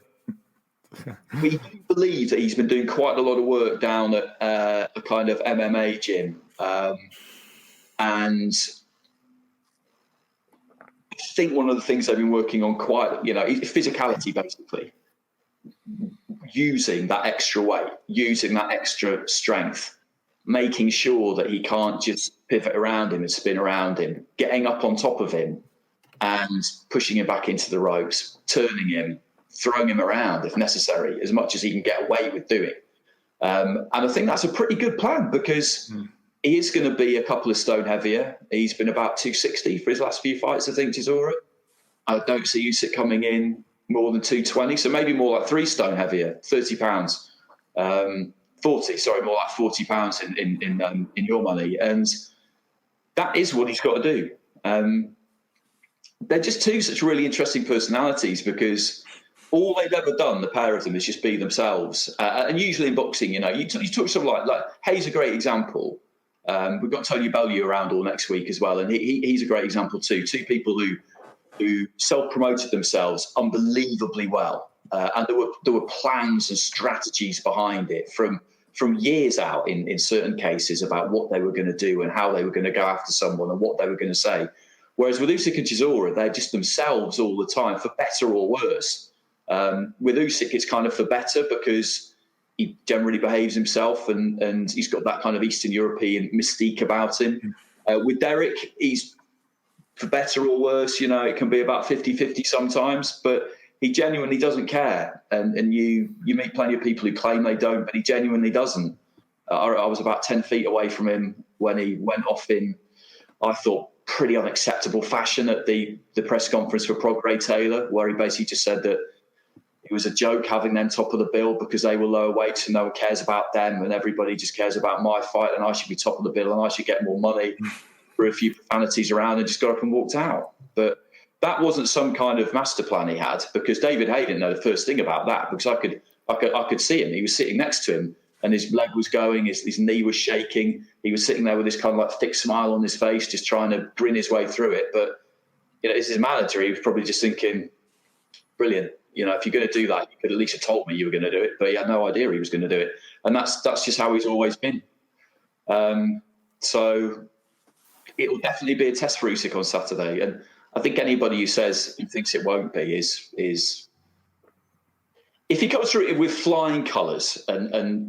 [SPEAKER 6] we do believe that he's been doing quite a lot of work down at a kind of MMA gym, and I think one of the things they've been working on quite, physicality, basically. Using that extra weight, using that extra strength, making sure that he can't just pivot around him and spin around him, getting up on top of him and pushing him back into the ropes, turning him, throwing him around if necessary, as much as he can get away with doing. And I think that's a pretty good plan, because he is going to be a couple of stone heavier. He's been about 260 for his last few fights, I think, Chisora. I don't see Usyk coming in more than 220, so maybe more like 3 stone heavier, 30 pounds, 40, more like 40 pounds in your money. And that is what he's got to do. They're just 2 such really interesting personalities, because all they've ever done, the pair of them, is just be themselves. And usually in boxing, you talk something like Hayes, a great example. We've got Tony Bellew around all next week as well, and he's a great example too. 2 people who self-promoted themselves unbelievably well, and there were plans and strategies behind it from years out in certain cases about what they were going to do and how they were going to go after someone and what they were going to say. Whereas with Usyk and Chisora, they're just themselves all the time, for better or worse. With Usyk, it's kind of for better, because he generally behaves himself, and he's got that kind of Eastern European mystique about him. With Derek, he's for better or worse, it can be about 50-50 sometimes, but he genuinely doesn't care. And you meet plenty of people who claim they don't, but he genuinely doesn't. I was about 10 feet away from him when he went off in, I thought, pretty unacceptable fashion at the press conference for Prograis Taylor, where he basically just said that it was a joke having them top of the bill because they were lower weights and no one cares about them, and everybody just cares about my fight, and I should be top of the bill and I should get more money. A few profanities around and just got up and walked out. But that wasn't some kind of master plan he had, because David Haye didn't know the first thing about that, because I could see him. He was sitting next to him and his leg was going, his knee was shaking. He was sitting there with this kind of like thick smile on his face, just trying to grin his way through it. But as his manager, he was probably just thinking, brilliant. If you're going to do that, you could at least have told me you were going to do it. But he had no idea he was going to do it. And that's just how he's always been. So it will definitely be a test for Usyk on Saturday, and I think anybody who says he thinks it won't be is if he goes through it with flying colours and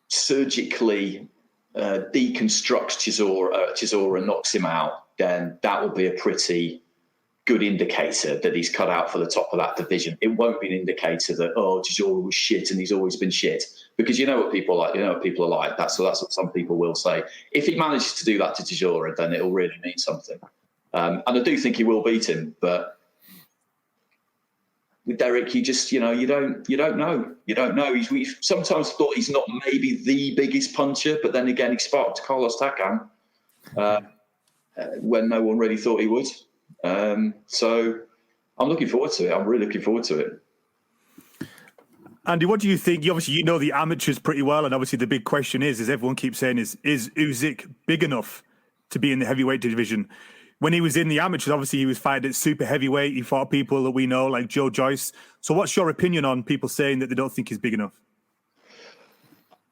[SPEAKER 6] surgically deconstructs Chisora and knocks him out, then that will be a pretty good indicator that he's cut out for the top of that division. It won't be an indicator that, Chisora was shit and he's always been shit, because you know what people are like. You know what people are like. That's what some people will say. If he manages to do that to Chisora, then it'll really mean something. And I do think he will beat him, but with Derek, you just, you don't know. You don't know. We've sometimes thought he's not maybe the biggest puncher, but then again, he sparked Carlos Takam when no one really thought he would. So I'm looking forward to it. I'm really looking forward to it.
[SPEAKER 5] Andy, what do you think? Obviously, you know the amateurs pretty well, and obviously the big question is everyone keeps saying, is Usyk big enough to be in the heavyweight division? When he was in the amateurs, obviously he was fighting at super heavyweight. He fought people that we know, like Joe Joyce. So what's your opinion on people saying that they don't think he's big enough?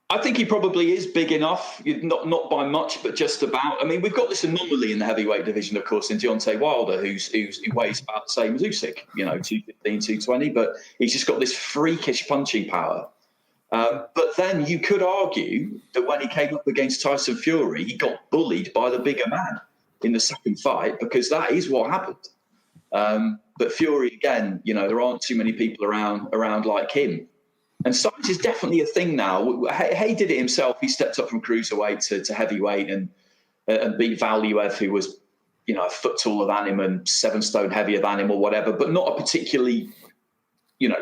[SPEAKER 6] I think he probably is big enough, not by much, but just about. I mean, we've got this anomaly in the heavyweight division, of course, in Deontay Wilder, who weighs about the same as Usyk, 215, 220, but he's just got this freakish punching power. But then you could argue that when he came up against Tyson Fury, he got bullied by the bigger man in the second fight, because that is what happened. But Fury, again, there aren't too many people around like him. And size is definitely a thing now. Hay did it himself. He stepped up from cruiserweight to heavyweight and beat Valuev, who was, a foot taller than him and 7 stone heavier than him or whatever, but not a particularly,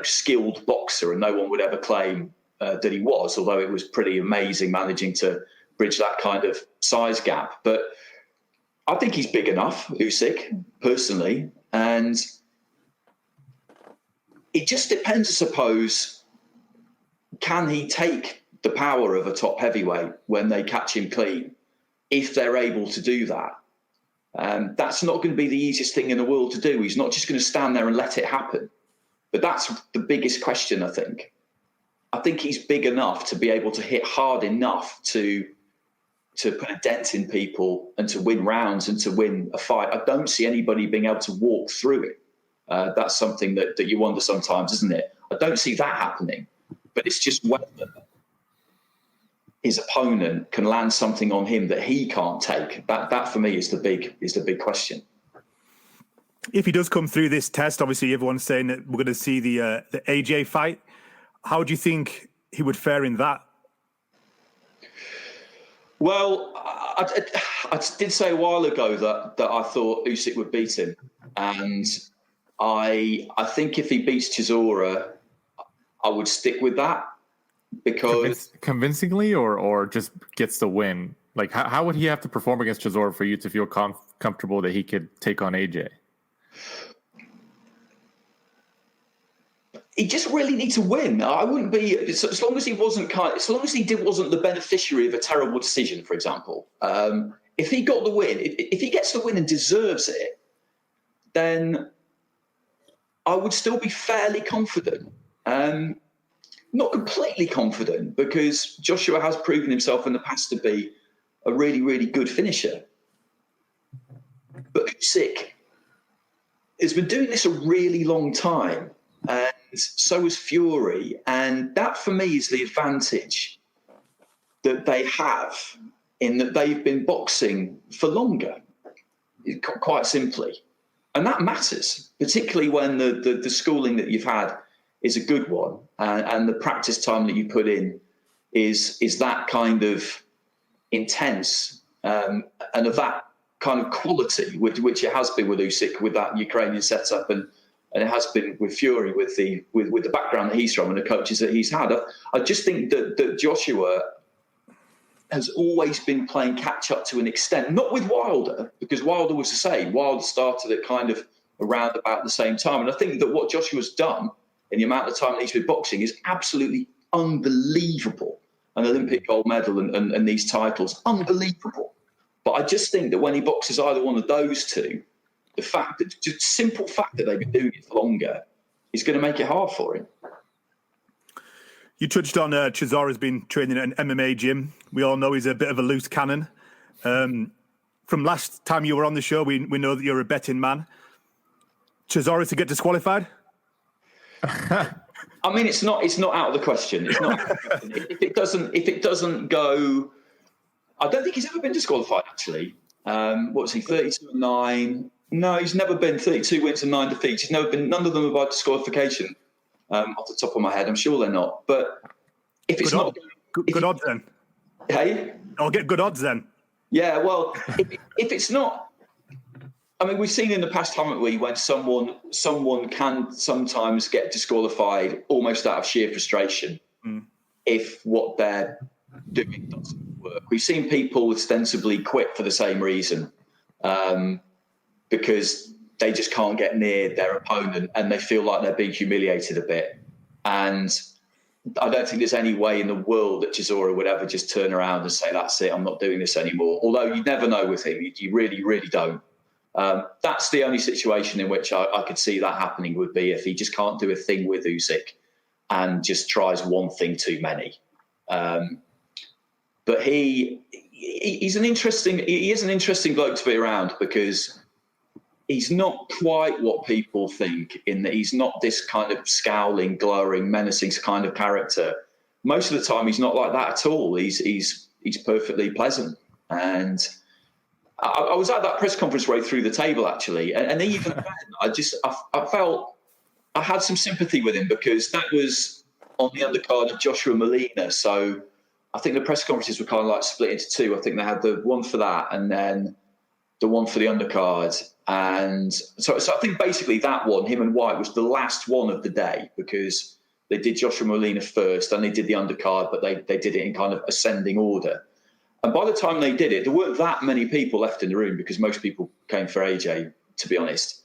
[SPEAKER 6] skilled boxer. And no one would ever claim that he was, although it was pretty amazing managing to bridge that kind of size gap. But I think he's big enough, Usyk, personally. And it just depends, I suppose. Can he take the power of a top heavyweight when they catch him clean? If they're able to do that, that's not going to be the easiest thing in the world to do. He's not just going to stand there and let it happen. But that's the biggest question, I think. I think he's big enough to be able to hit hard enough to put a dent in people and to win rounds and to win a fight. I don't see anybody being able to walk through it. That's something that you wonder sometimes, isn't it? I don't see that happening. But it's just whether his opponent can land something on him that he can't take. That for me is the big question.
[SPEAKER 5] If he does come through this test, obviously everyone's saying that we're going to see the AJ fight. How do you think he would fare in that?
[SPEAKER 6] Well, I did say a while ago that I thought Usyk would beat him, and I think if he beats Chisora, I would stick with that, because
[SPEAKER 4] convincingly or just gets the win. Like how would he have to perform against Chisora for you to feel comfortable that he could take on AJ?
[SPEAKER 6] He just really needs to win. I wouldn't be, as long as he wasn't the beneficiary of a terrible decision, for example. If he got the win, if he gets the win and deserves it, then I would still be fairly confident. Not completely confident, because Joshua has proven himself in the past to be a really, really good finisher. But Usyk has been doing this a really long time, and so has Fury. And that, for me, is the advantage that they have, in that they've been boxing for longer, quite simply. And that matters, particularly when the schooling that you've had is a good one, and the practice time that you put in is that kind of intense, and of that kind of quality, which it has been with Usyk, with that Ukrainian setup, and it has been with Fury, with the background that he's from and the coaches that he's had. I just think that Joshua has always been playing catch up to an extent, not with Wilder, because Wilder was the same. Wilder started at kind of around about the same time, and I think that what Joshua's done in the amount of time that he's been boxing is absolutely unbelievable. An Olympic gold medal and these titles, unbelievable. But I just think that when he boxes either one of those two, just simple fact that they've been doing it for longer is going to make it hard for him.
[SPEAKER 5] You touched on Cesaro's been training at an MMA gym. We all know he's a bit of a loose cannon. From last time you were on the show, we know that you're a betting man. Cesaro to get disqualified?
[SPEAKER 6] I mean, it's not out of the question. It's not. If it doesn't go, I don't think he's ever been disqualified. Actually, what was he? 32-9. No, he's never been 32 wins and 9 defeats. He's never been. None of them are by disqualification. Off the top of my head, I'm sure they're not. But if it's not
[SPEAKER 5] good odds then.
[SPEAKER 6] Hey,
[SPEAKER 5] I'll get good odds then.
[SPEAKER 6] Yeah, well, if it's not. I mean, we've seen in the past, haven't we, when someone can sometimes get disqualified almost out of sheer frustration if what they're doing doesn't work. We've seen people ostensibly quit for the same reason, because they just can't get near their opponent and they feel like they're being humiliated a bit. And I don't think there's any way in the world that Chisora would ever just turn around and say, that's it, I'm not doing this anymore. Although you never know with him, you really, really don't. That's the only situation in which I could see that happening would be if he just can't do a thing with Usyk and just tries one thing too many. But he is an interesting bloke to be around because he's not quite what people think in that he's not this kind of scowling, glowering, menacing kind of character. Most of the time, he's not like that at all. He's perfectly pleasant. And I was at that press conference right through the table, actually. And even then, I felt I had some sympathy with him because that was on the undercard of Joshua Molina. So I think the press conferences were kind of like split into two. I think they had the one for that and then the one for the undercard. And so I think basically that one, him and White, was the last one of the day because they did Joshua Molina first and they did the undercard, but they did it in kind of ascending order. And by the time they did it, there weren't that many people left in the room because most people came for AJ, to be honest.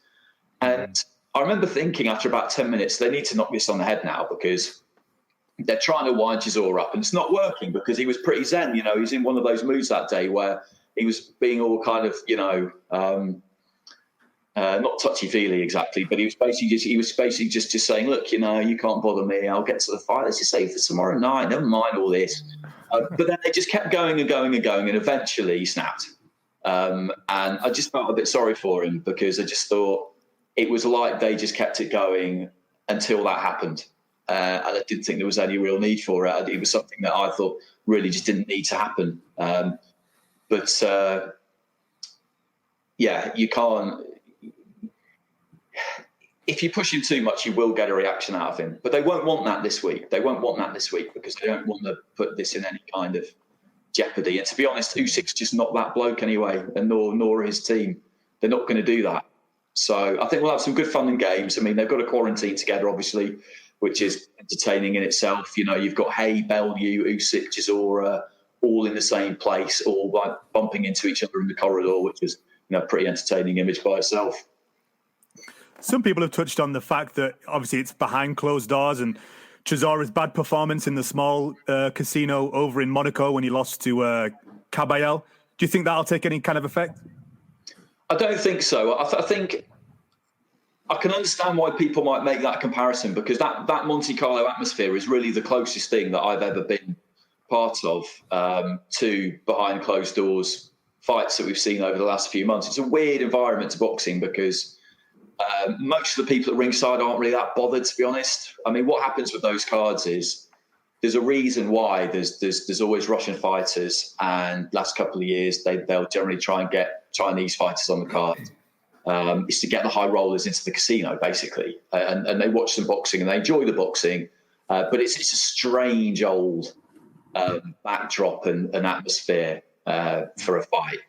[SPEAKER 6] And I remember thinking after about 10 minutes, they need to knock this on the head now because they're trying to wind Cesar up and it's not working because he was pretty zen. You know, he was in one of those moods that day where he was being all kind of, not touchy-feely exactly, but he was basically just saying, look, you can't bother me. I'll get to the fight. Let's just save for tomorrow night. Never mind all this. But then they just kept going and going and going, and eventually he snapped. And I just felt a bit sorry for him because I just thought it was like they just kept it going until that happened. And I didn't think there was any real need for it. It was something that I thought really just didn't need to happen. You can't. If you push him too much, you will get a reaction out of him. But they won't want that this week. They won't want that this week because they don't want to put this in any kind of jeopardy. And to be honest, Usyk's just not that bloke anyway, and nor his team. They're not going to do that. So I think we'll have some good fun and games. I mean, they've got a quarantine together, obviously, which is entertaining in itself. You've got Bellew, Usyk, Chisora, all in the same place, all like bumping into each other in the corridor, which is a pretty entertaining image by itself.
[SPEAKER 5] Some people have touched on the fact that obviously it's behind closed doors and Cesaro's bad performance in the small casino over in Monaco when he lost to Caballel. Do you think that'll take any kind of effect?
[SPEAKER 6] I don't think so. I think I can understand why people might make that comparison because that Monte Carlo atmosphere is really the closest thing that I've ever been part of to behind closed doors fights that we've seen over the last few months. It's a weird environment to boxing because most of the people at ringside aren't really that bothered, to be honest. I mean, what happens with those cards is there's a reason why there's always Russian fighters, and last couple of years they'll generally try and get Chinese fighters on the card. It's to get the high rollers into the casino, basically, and they watch some boxing and they enjoy the boxing, but it's a strange old backdrop and atmosphere for a fight,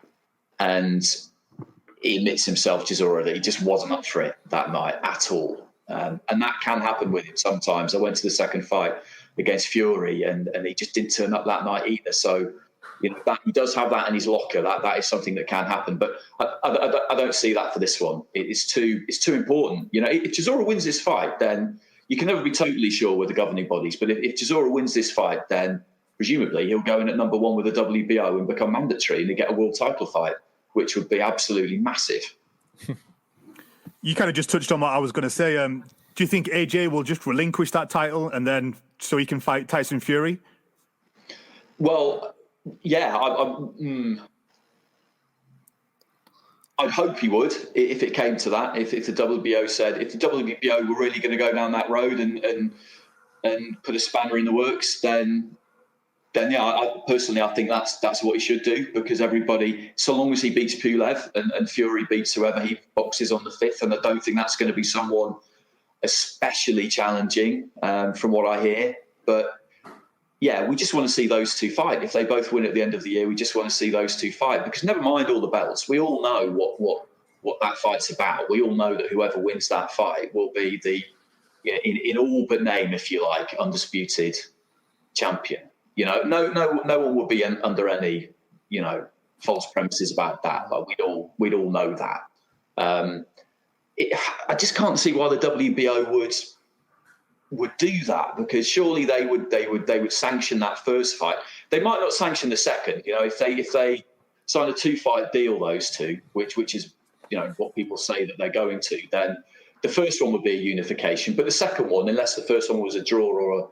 [SPEAKER 6] and he admits himself, Chisora, that he just wasn't up for it that night at all. And that can happen with him sometimes. I went to the second fight against Fury and he just didn't turn up that night either. So, that he does have that in his locker. That is something that can happen. But I don't see that for this one. It's too important. If Chisora wins this fight, then you can never be totally sure with the governing bodies. But if Chisora wins this fight, then presumably he'll go in at number one with the WBO and become mandatory and get a world title fight, which would be absolutely massive.
[SPEAKER 5] You kind of just touched on what I was going to say. Do you think AJ will just relinquish that title and then so he can fight Tyson Fury?
[SPEAKER 6] Well, yeah. I'd hope he would if it came to that. If the WBO said, if the WBO were really going to go down that road and put a spanner in the works, then yeah, I think that's what he should do, because everybody, so long as he beats Pulev and Fury beats whoever he boxes on the 5th, and I don't think that's going to be someone especially challenging from what I hear. But yeah, we just want to see those two fight. If they both win at the end of the year, we just want to see those two fight, because never mind all the belts, we all know what that fight's about. We all know that whoever wins that fight will be the, in all but name, if you like, undisputed champion. No one would be under any, false premises about that. Like we'd all know that. I just can't see why the WBO would do that, because surely they would sanction that first fight. They might not sanction the second. If they sign a 2-fight deal, those two, which is what people say that they're going to, then the first one would be a unification. But the second one, unless the first one was a draw or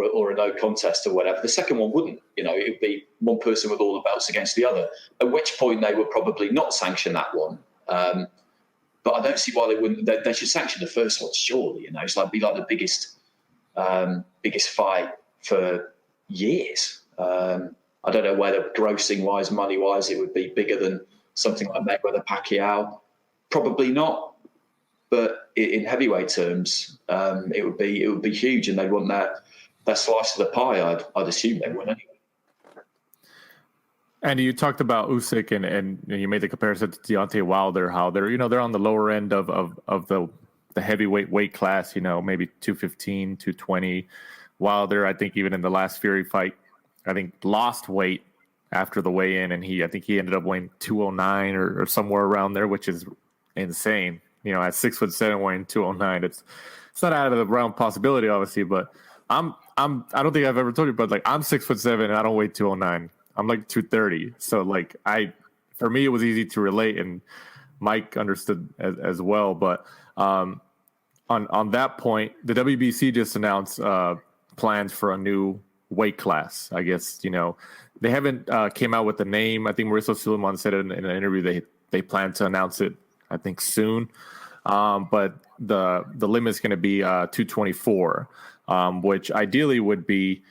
[SPEAKER 6] a no contest or whatever, the second one wouldn't. It would be one person with all the belts against the other, at which point they would probably not sanction that one. But I don't see why they wouldn't. They should sanction the first one, surely. It's like the biggest fight for years. I don't know whether grossing wise, money wise, it would be bigger than something like Mayweather Pacquiao. Probably not. But in heavyweight terms, it would be huge, and they'd want that slice of the pie. I'd assume they would anyway.
[SPEAKER 4] And you talked about Usyk and you made the comparison to Deontay Wilder, how they're on the lower end of the heavyweight weight class, maybe 215, 220. Wilder, I think even in the last Fury fight, I think lost weight after the weigh-in, and I think he ended up weighing 209 or somewhere around there, which is insane. At 6'7", weighing 209, it's not out of the realm of possibility, obviously. But I don't think I've ever told you, but I'm 6'7" and I don't weigh 209. I'm 230. So for me, it was easy to relate, and Mike understood as well. But on that point, the WBC just announced plans for a new weight class. I guess they haven't came out with the name. I think Mauricio Suleiman said in an interview they plan to announce it, I think, soon. But the limit is going to be 224, which ideally would be,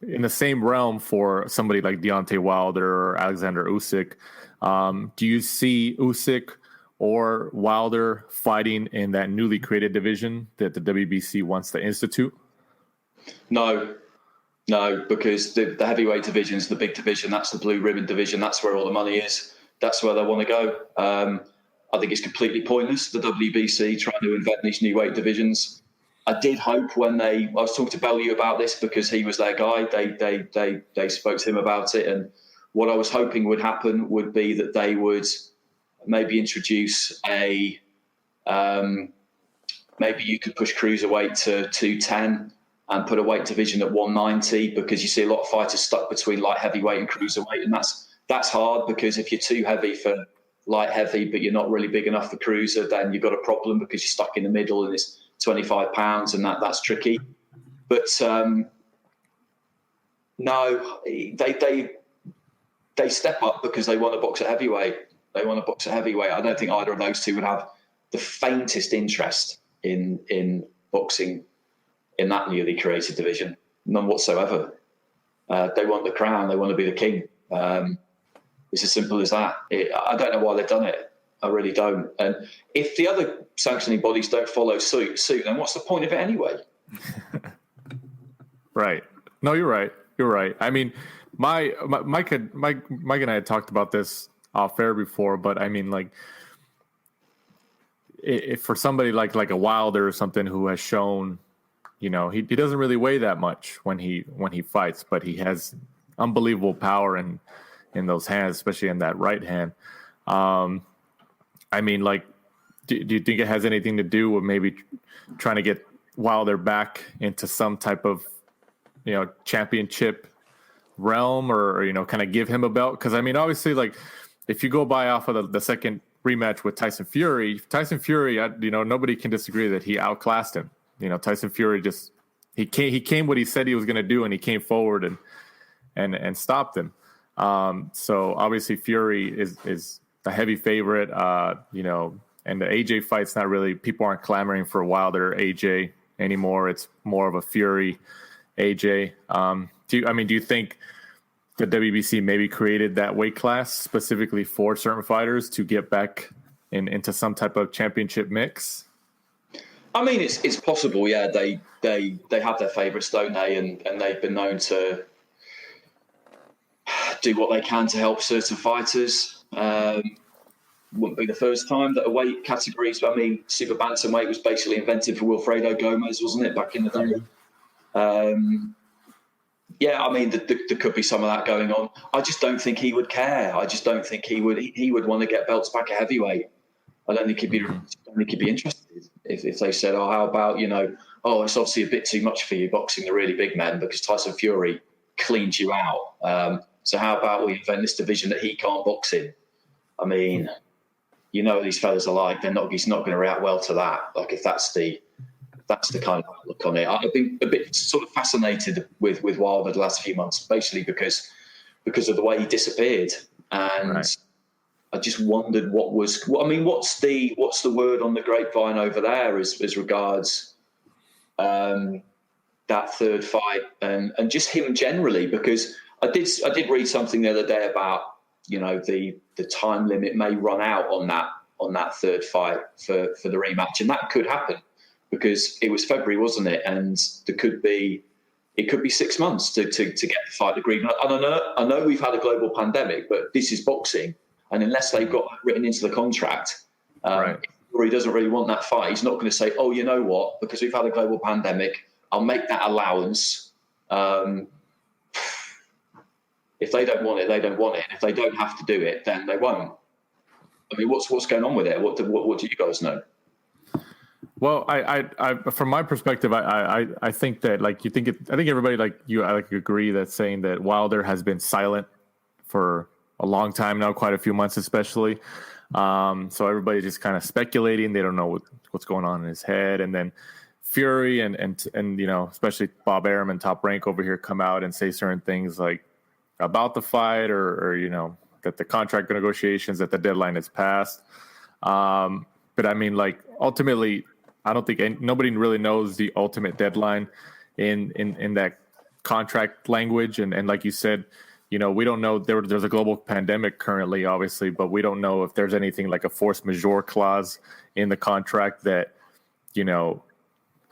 [SPEAKER 4] in the same realm for somebody like Deontay Wilder or Alexander Usyk. Do you see Usyk or Wilder fighting in that newly created division that the WBC wants to institute? No, because the heavyweight division is the big division. That's the blue ribbon division. That's where all the money is. That's where they want to go. I think it's completely pointless, the WBC trying to invent these new weight divisions. I did hope I was talking to Bellew about this because he was their guy. They spoke to him about it, and what I was hoping would happen would be that they would maybe introduce maybe you could push cruiserweight to 210 and put a weight division at 190, because you see a lot of fighters stuck between light heavyweight and cruiserweight, and that's hard, because if you're too heavy for light heavy but you're not really big enough for cruiser, then you've got a problem because you're stuck in the middle and it's 25 pounds, and that's tricky. But no, they step up because they want to box at heavyweight. I don't think either of those two would have the faintest interest in boxing in that newly created division. None whatsoever. They want the crown. They want to be the king. It's as simple as that. I don't know why they've done it. I really don't. And if the other sanctioning bodies don't follow suit, then what's the point of it anyway? Right. No, you're right. I mean, Mike and I had talked about this off air before, but I mean, if for somebody like a Wilder or something who has shown, he doesn't really weigh that much when he fights, but he has unbelievable power in those hands, especially in that right hand. I mean, do you think it has anything to do with maybe trying to get Wilder back into some type of, championship realm, or, kind of give him a belt? Because, I mean, obviously, if you go by off of the second rematch with Tyson Fury, nobody can disagree that he outclassed him. Tyson Fury he came what he said he was going to do, and he came forward and stopped him. So obviously Fury is the heavy favorite, and the AJ fight's not really, people aren't clamoring for Wilder AJ anymore. It's more of a Fury AJ. Do you think the WBC maybe created that weight class specifically for certain fighters to get back into some type of championship mix?
[SPEAKER 6] I mean, it's possible. Yeah, they have their favourites, don't they? And they've been known to do what they can to help certain fighters. Wouldn't be the first time that a weight categories. I mean, super bantamweight was basically invented for Wilfredo Gomez, wasn't it, back in the day? Yeah, I mean, there could be some of that going on. I just don't think he would care. I just don't think he would want to get belts back at heavyweight. I don't think he'd be interested if they said, "Oh, how about it's obviously a bit too much for you boxing the really big men because Tyson Fury cleaned you out. So how about we invent this division that he can't box in?" I mean, these fellas are like, he's not going to react well to that. Like if that's the kind of look on it. I've been a bit sort of fascinated with Wilder the last few months, basically because of the way he disappeared, and right. I just wondered what's the word on the grapevine over there as regards that third fight and just him generally, because I did read something the other day about the time limit may run out on that third fight for the rematch, and that could happen because it was February, wasn't it? And it could be 6 months to get the fight agreed. And I know we've had a global pandemic, but this is boxing, and unless they've got written into the contract,
[SPEAKER 4] right.
[SPEAKER 6] Or he doesn't really want that fight, he's not going to say, "Oh, you know what? Because we've had a global pandemic, I'll make that allowance." If they don't want it, they don't want it. If they don't have to do it, then they won't. I mean, what's going on with it? What do you guys know?
[SPEAKER 4] Well, I from my perspective, I think that I think everybody I agree that saying that Wilder has been silent for a long time now, quite a few months especially. So everybody's just kind of speculating. They don't know what's going on in his head, and then Fury and especially Bob Arum and Top Rank over here come out and say certain things like about the fight or that the contract negotiations, that the deadline is passed. But I mean, ultimately, I don't think nobody really knows the ultimate deadline in that contract language. And like you said, we don't know. There's a global pandemic currently, obviously, but we don't know if there's anything like a force majeure clause in the contract that,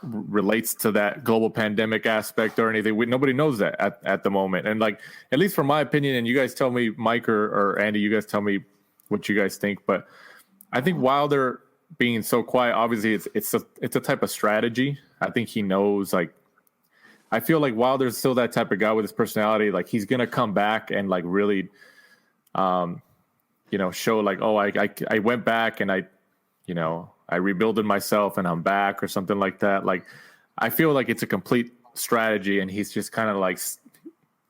[SPEAKER 4] relates to that global pandemic aspect or anything. Nobody knows that at the moment. And at least from my opinion, and you guys tell me, Mike or Andy, you guys tell me what you guys think. But I think Wilder being so quiet, obviously it's a type of strategy. I think he knows, I feel like Wilder's still that type of guy with his personality. He's going to come back and really, show I went back and I rebuilded myself and I'm back or something like that. I feel like it's a complete strategy and he's just kind of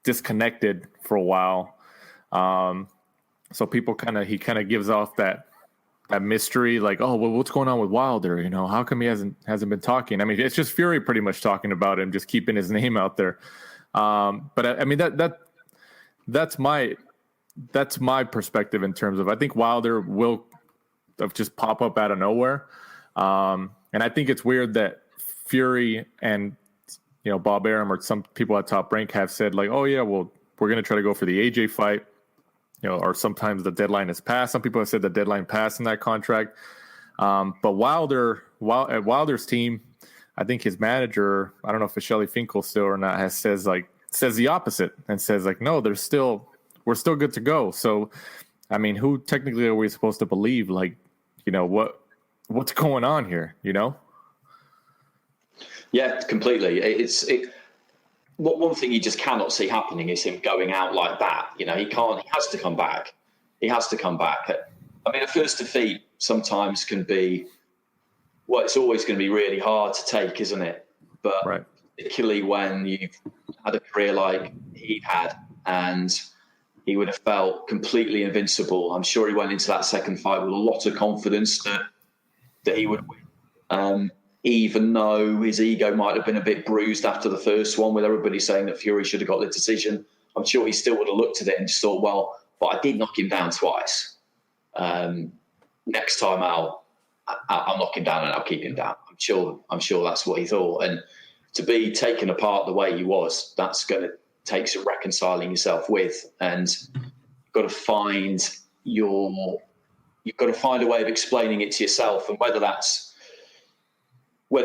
[SPEAKER 4] disconnected for a while. So people he kind of gives off that mystery, what's going on with Wilder? How come he hasn't been talking? I mean, it's just Fury pretty much talking about him, just keeping his name out there. But I mean, that's my perspective in terms of, I think Wilder will just pop up out of nowhere. And I think it's weird that Fury and, Bob Arum or some people at Top Rank have said we're going to try to go for the AJ fight, or sometimes the deadline is passed. Some people have said the deadline passed in that contract. But Wilder's team, I think his manager, I don't know if it's Shelly Finkel still or not, says the opposite and says no, we're still good to go. So, I mean, who technically are we supposed to believe? What's going on here?
[SPEAKER 6] Yeah, completely. One thing you just cannot see happening is him going out like that. He can't. He has to come back. I mean, a first defeat sometimes can be. Well, it's always going to be really hard to take, isn't it? But right. Particularly when you've had a career like he had, and he would have felt completely invincible. I'm sure he went into that second fight with a lot of confidence that he would win. Even though his ego might have been a bit bruised after the first one, with everybody saying that Fury should have got the decision. I'm sure he still would have looked at it and just thought, well, but I did knock him down twice. Next time I'll knock him down and I'll keep him down. I'm sure that's what he thought. And to be taken apart the way he was, that's going to take some reconciling yourself with, and you've got to find a way of explaining it to yourself. And whether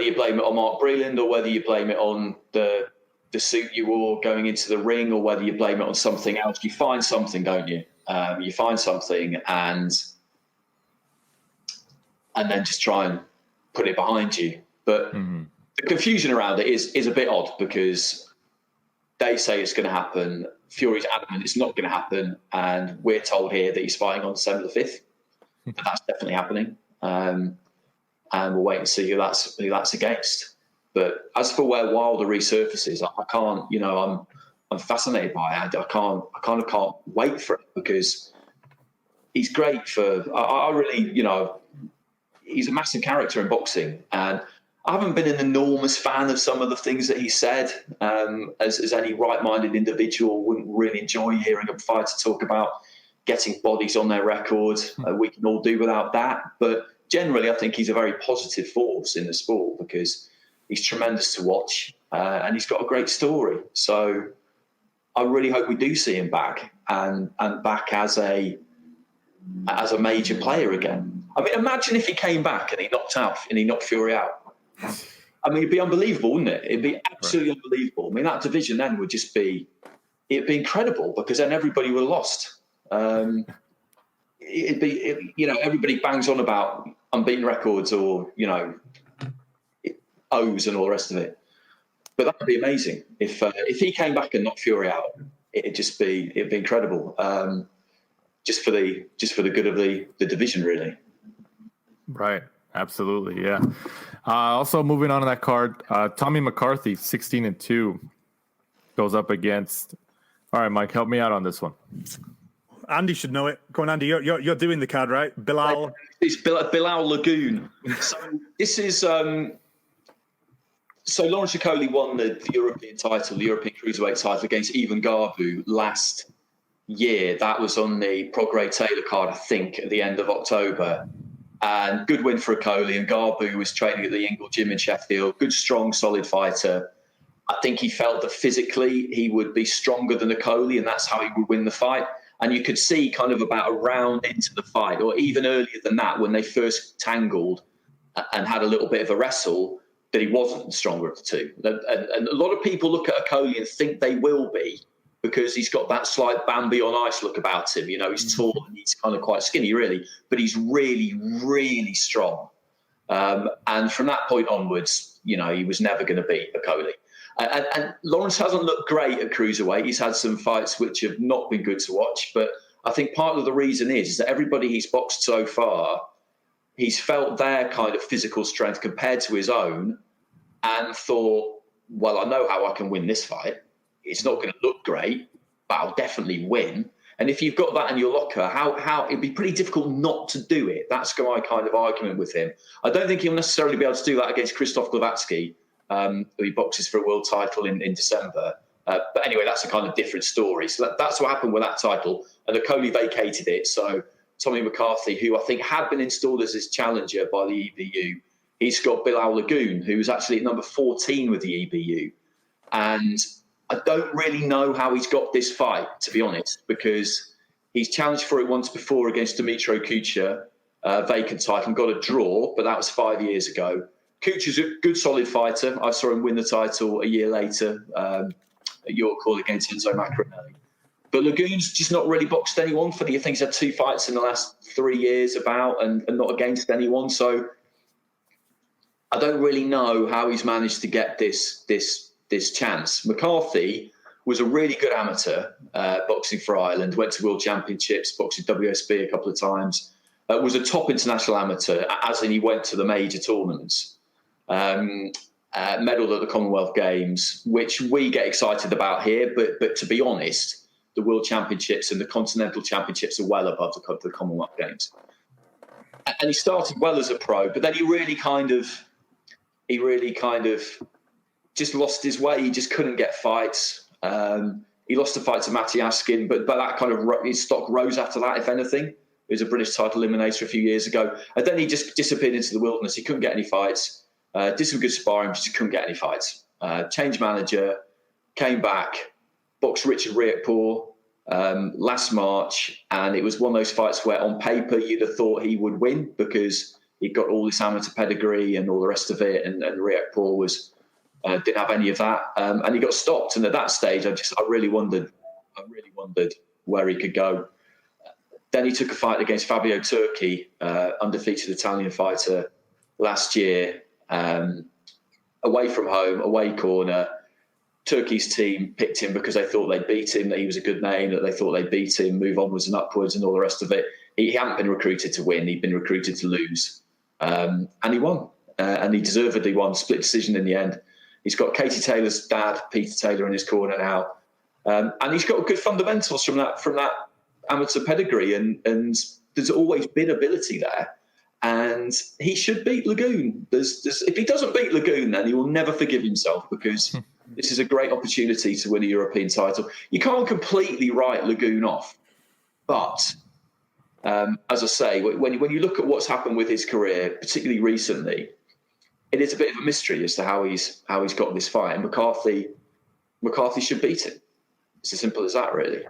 [SPEAKER 6] you blame it on Mark Breland, or whether you blame it on the suit you wore going into the ring, or whether you blame it on something else, you find something, don't you? You find something and then just try and put it behind you. But the confusion around it is a bit odd, because they say it's going to happen. Fury's adamant it's not going to happen. And we're told here that he's fighting on December the 5th. But that's definitely happening. And we'll wait and see who that's against. But as for where Wilder resurfaces, I can't, I'm fascinated by it. I kind of can't wait for it, because he's great I really, he's a massive character in boxing. And I haven't been an enormous fan of some of the things that he said, as any right-minded individual wouldn't really enjoy hearing a fighter talk about getting bodies on their record. We can all do without that. But generally, I think he's a very positive force in the sport, because he's tremendous to watch, and he's got a great story. So I really hope we do see him back and back as a major player again. I mean, imagine if he came back and he knocked Fury out. I mean, it'd be unbelievable, wouldn't it? It'd be absolutely unbelievable. I mean, that division then would just be incredible, because then everybody would have lost. Everybody bangs on about unbeaten records or, O's and all the rest of it. But that would be amazing. If he came back and knocked Fury out, it'd be incredible. Just for the good of the division, really.
[SPEAKER 4] Right. Absolutely. Yeah. Also moving on to that card, Tommy McCarthy, 16-2, goes up against. All right, Mike, help me out on this one.
[SPEAKER 5] Andy should know it. Go on, Andy. You're doing the card, right? Bilal.
[SPEAKER 6] It's Bilal Lagoon. So this is. So Lawrence Okolie won the European title, the European Cruiserweight title, against Ivan Garbu last year. That was on the Prograis Taylor card, I think, at the end of October. And good win for Okolie. And Garbu was training at the Ingle Gym in Sheffield. Good, strong, solid fighter. I think he felt that physically he would be stronger than Okolie, and that's how he would win the fight. And you could see kind of about a round into the fight, or even earlier than that, when they first tangled and had a little bit of a wrestle, that he wasn't the stronger of the two. And a lot of people look at Okolie and think they will be, because he's got that slight Bambi on ice look about him. He's tall and he's kind of quite skinny, really, but he's really, really strong. And from that point onwards, he was never going to beat Okolie. And Lawrence hasn't looked great at cruiserweight. He's had some fights which have not been good to watch. But I think part of the reason is that everybody he's boxed so far, he's felt their kind of physical strength compared to his own and thought, well, I know how I can win this fight. It's not going to look great, but I'll definitely win. And if you've got that in your locker, how it'd be pretty difficult not to do it. That's my kind of argument with him. I don't think he'll necessarily be able to do that against Krzysztof Glowacki, who he boxes for a world title in December. But anyway, that's a kind of different story. So that's what happened with that title. And Okolie vacated it. So Tommy McCarthy, who I think had been installed as his challenger by the EBU, he's got Bilal Lagoon, who's actually at number 14 with the EBU. And I don't really know how he's got this fight, to be honest, because he's challenged for it once before against Dmitro Kucha, vacant title, and got a draw, but that was 5 years ago. Kucha's a good, solid fighter. I saw him win the title a year later at York Hall against Enzo Maccarinelli. But Lagoon's just not really boxed anyone for the. I think he's had 2 fights in the last 3 years and not against anyone. So I don't really know how he's managed to get this chance. McCarthy was a really good amateur boxing for Ireland, went to World Championships, boxed in WSB a couple of times, was a top international amateur, as in he went to the major tournaments, medalled at the Commonwealth Games, which we get excited about here, but to be honest, the World Championships and the Continental Championships are well above the Commonwealth Games. And he started well as a pro, but then he really kind of just lost his way. He just couldn't get fights. He lost the fight to Matty Askin, but that kind of his stock rose after that, if anything. He was a British title eliminator a few years ago. And then he just disappeared into the wilderness. He couldn't get any fights. Did some good sparring, just couldn't get any fights. Changed manager, came back, boxed Richard Riakporhe last March, and it was one of those fights where on paper you'd have thought he would win because he'd got all this amateur pedigree and all the rest of it, and Riakporhe didn't have any of that, and he got stopped. And at that stage, I really wondered where he could go. Then he took a fight against Fabio Turchi, undefeated Italian fighter, last year, away from home, away corner. Turkey's team picked him because they thought they'd beat him, that he was a good name, that they thought they'd beat him, move onwards and upwards and all the rest of it. He hadn't been recruited to win. He'd been recruited to lose. And he won. And he deservedly won, split decision in the end. He's got Katie Taylor's dad, Peter Taylor, in his corner now. And he's got good fundamentals from that amateur pedigree. And there's always been ability there. And he should beat Lagoon. If he doesn't beat Lagoon, then he will never forgive himself, because this is a great opportunity to win a European title. You can't completely write Lagoon off. But, as I say, when you look at what's happened with his career, particularly recently, it is a bit of a mystery as to how he's got this fight. And McCarthy should beat him. It's as simple as that, really.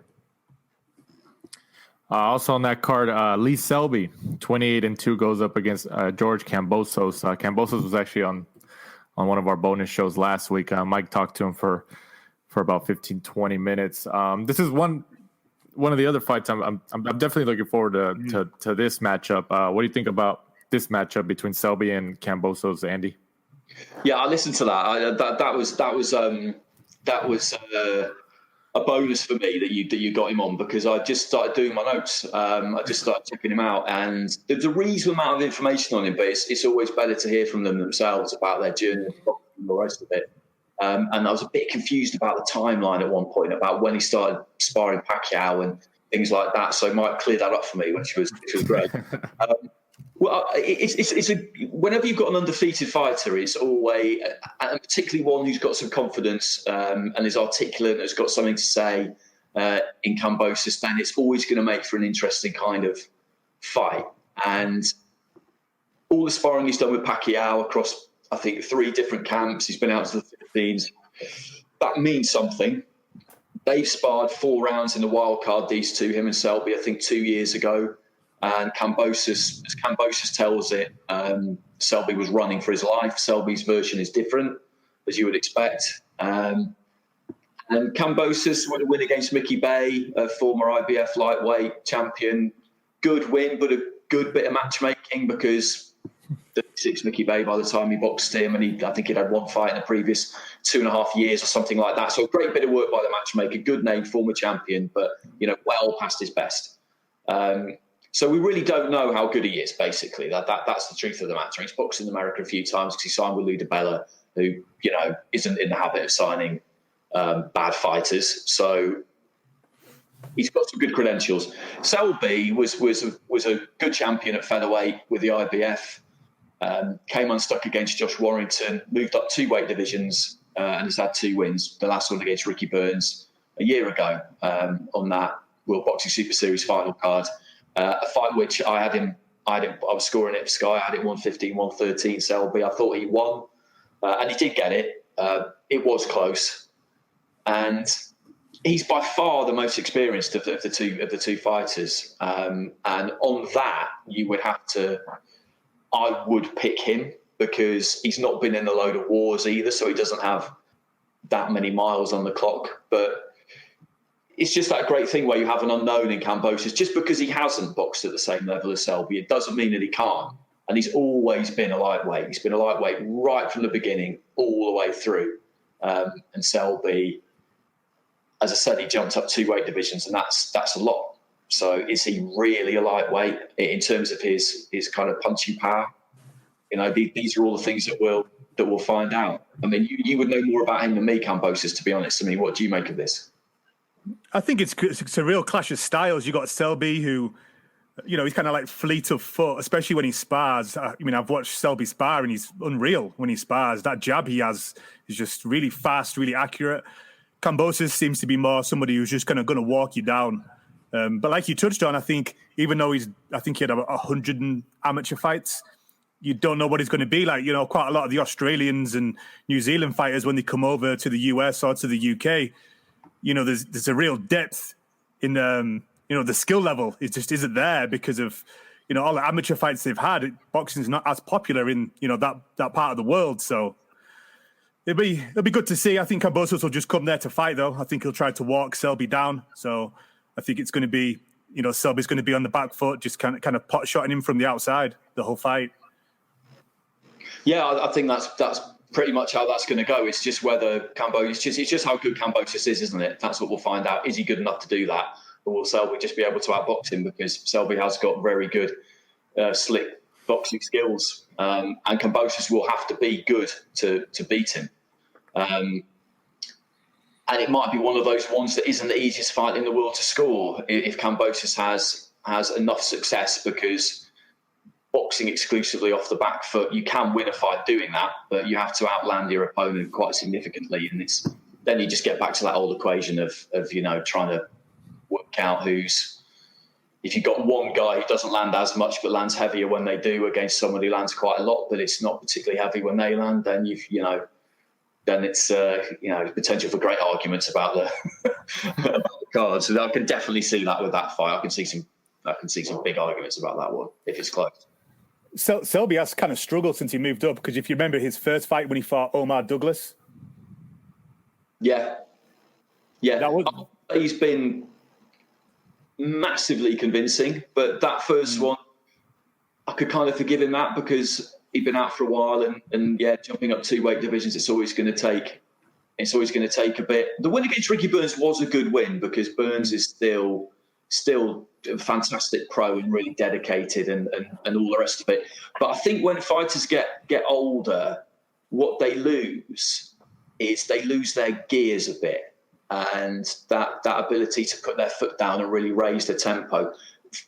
[SPEAKER 4] Also on that card, Lee Selby, 28-2, goes up against George Kambosos. Kambosos was actually on one of our bonus shows last week. Mike talked to him for about 15-20 minutes. This is one of the other fights I'm definitely looking forward to this matchup. What do you think about this matchup between Selby and Kambosos, Andy?
[SPEAKER 6] Yeah, I listened to that. That was a bonus for me that you got him on, because I just started doing my notes. I just started checking him out, and there's a reasonable amount of information on him, but it's always better to hear from them themselves about their journey and the rest of it. And I was a bit confused about the timeline at one point, about when he started sparring Pacquiao and things like that. So Mike cleared that up for me, which was great. Well, whenever you've got an undefeated fighter, it's always, and particularly one who's got some confidence and is articulate, has got something to say in Kambosos, then it's always going to make for an interesting kind of fight. And all the sparring he's done with Pacquiao across, I think, 3 different camps, he's been out to the Philippines, that means something. They've sparred 4 rounds in the wild card, these two, him and Selby, I think 2 years ago. And Kambosos, as Kambosos tells it, Selby was running for his life. Selby's version is different, as you would expect. And Kambosos would win against Mickey Bay, a former IBF lightweight champion. Good win, but a good bit of matchmaking, because 36 Mickey Bay by the time he boxed him, and I think he'd had one fight in the previous 2.5 years or something like that. So a great bit of work by the matchmaker. Good name, former champion, but well past his best. So we really don't know how good he is, basically. That's the truth of the matter. He's boxed in America a few times because he signed with Lou DiBella, who, isn't in the habit of signing bad fighters. So he's got some good credentials. Selby was a good champion at featherweight with the IBF, came unstuck against Josh Warrington, moved up 2 weight divisions, and has had 2 wins. The last one against Ricky Burns a year ago on that World Boxing Super Series final card. A fight which I was scoring it for Sky. I had it 115, 113 Selby. I thought he won, and he did get it. It was close, and he's by far the most experienced of the two fighters. And on that, I would pick him, because he's not been in a load of wars either, so he doesn't have that many miles on the clock. But it's just that great thing where you have an unknown in Kambosos. Just because he hasn't boxed at the same level as Selby, it doesn't mean that he can't. And he's always been a lightweight. He's been a lightweight right from the beginning, all the way through. And Selby, as I said, he jumped up 2 weight divisions, and that's a lot. So is he really a lightweight in terms of his kind of punching power? These are all the things that we'll find out. I mean, you would know more about him than me, Kambosos, to be honest. I mean, what do you make of this?
[SPEAKER 5] I think it's a real clash of styles. You got Selby, who, he's kind of like fleet of foot, especially when he spars. I've watched Selby spar, and he's unreal when he spars. That jab he has is just really fast, really accurate. Kambosos seems to be more somebody who's just going to walk you down. But like you touched on, I think even though he had about 100 amateur fights, you don't know what he's going to be like. Quite a lot of the Australians and New Zealand fighters, when they come over to the US or to the UK, there's a real depth in, the skill level. It just isn't there because of, all the amateur fights they've had. Boxing is not as popular in, that part of the world. So it'll be good to see. I think Kambosos will just come there to fight, though. I think he'll try to walk Selby down. So I think it's going to be, Selby's going to be on the back foot, just kind of pot shotting him from the outside the whole fight.
[SPEAKER 6] Yeah, I think that's pretty much how that's going to go. It's just whether it's just how good Kambosos is, isn't it? That's what we'll find out. Is he good enough to do that? Or will Selby just be able to outbox him? Because Selby has got very good, slick boxing skills. And Kambosos will have to be good to beat him. And it might be one of those ones that isn't the easiest fight in the world to score if Kambosos has enough success, because boxing exclusively off the back foot, you can win a fight doing that, but you have to outland your opponent quite significantly. And then you just get back to that old equation of trying to work out if you've got one guy who doesn't land as much but lands heavier when they do against someone who lands quite a lot, but it's not particularly heavy when they land, then then it's potential for great arguments about the cards. So I can definitely see that with that fight. I can see some big arguments about that one if it's close.
[SPEAKER 5] Selby has kind of struggled since he moved up, because if you remember his first fight when he fought Omar Douglas.
[SPEAKER 6] Yeah. He's been massively convincing, but that first one, I could kind of forgive him that, because he'd been out for a while, and jumping up 2 weight divisions, it's always going to take a bit. The win against Ricky Burns was a good win, because Burns is still a fantastic pro and really dedicated and all the rest of it. But I think when fighters get older, what they lose is they lose their gears a bit, and that ability to put their foot down and really raise the tempo.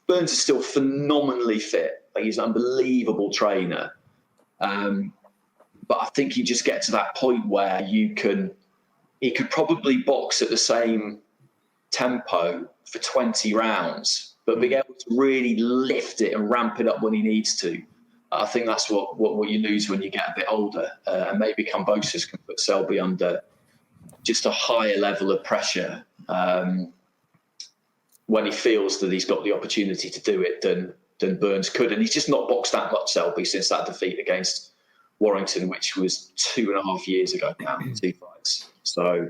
[SPEAKER 6] Burns is still phenomenally fit. He's an unbelievable trainer. But I think you just get to that point where he could probably box at the same tempo for 20 rounds, but being able to really lift it and ramp it up when he needs to. I think that's what you lose when you get a bit older. And maybe Kambosos can put Selby under just a higher level of pressure when he feels that he's got the opportunity to do it than Burns could. And he's just not boxed that much, Selby, since that defeat against Warrington, which was 2.5 years ago now, 2 fights. So,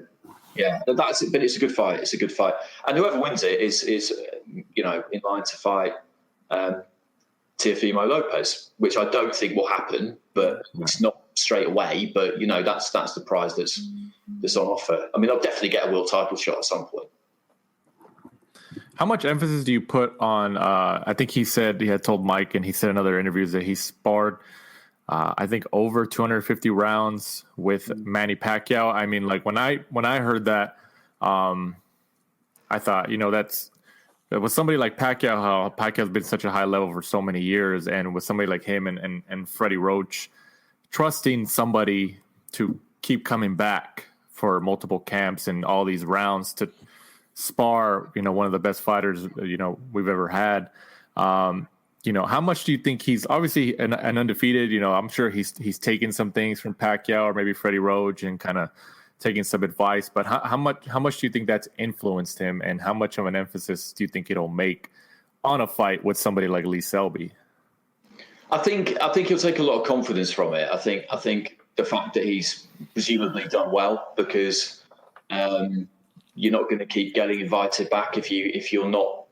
[SPEAKER 6] yeah, but it's a good fight. It's a good fight. And whoever wins it is in line to fight Teofimo Lopez, which I don't think will happen, but it's not straight away. But, that's the prize that's on offer. I mean, I'll definitely get a world title shot at some point.
[SPEAKER 4] How much emphasis do you put on, I think he said, he had told Mike, and he said in other interviews that he sparred, I think, over 250 rounds with Manny Pacquiao. I mean, like when I heard that, I thought, that with somebody like Pacquiao, how Pacquiao's been such a high level for so many years, and with somebody like him and Freddie Roach, trusting somebody to keep coming back for multiple camps and all these rounds to spar, one of the best fighters, we've ever had. How much do you think he's obviously an undefeated? I'm sure he's taken some things from Pacquiao or maybe Freddie Roach and kind of taking some advice. But how much do you think that's influenced him, and how much of an emphasis do you think it'll make on a fight with somebody like Lee Selby?
[SPEAKER 6] I think he'll take a lot of confidence from it. I think the fact that he's presumably done well, because you're not going to keep getting invited back if you're not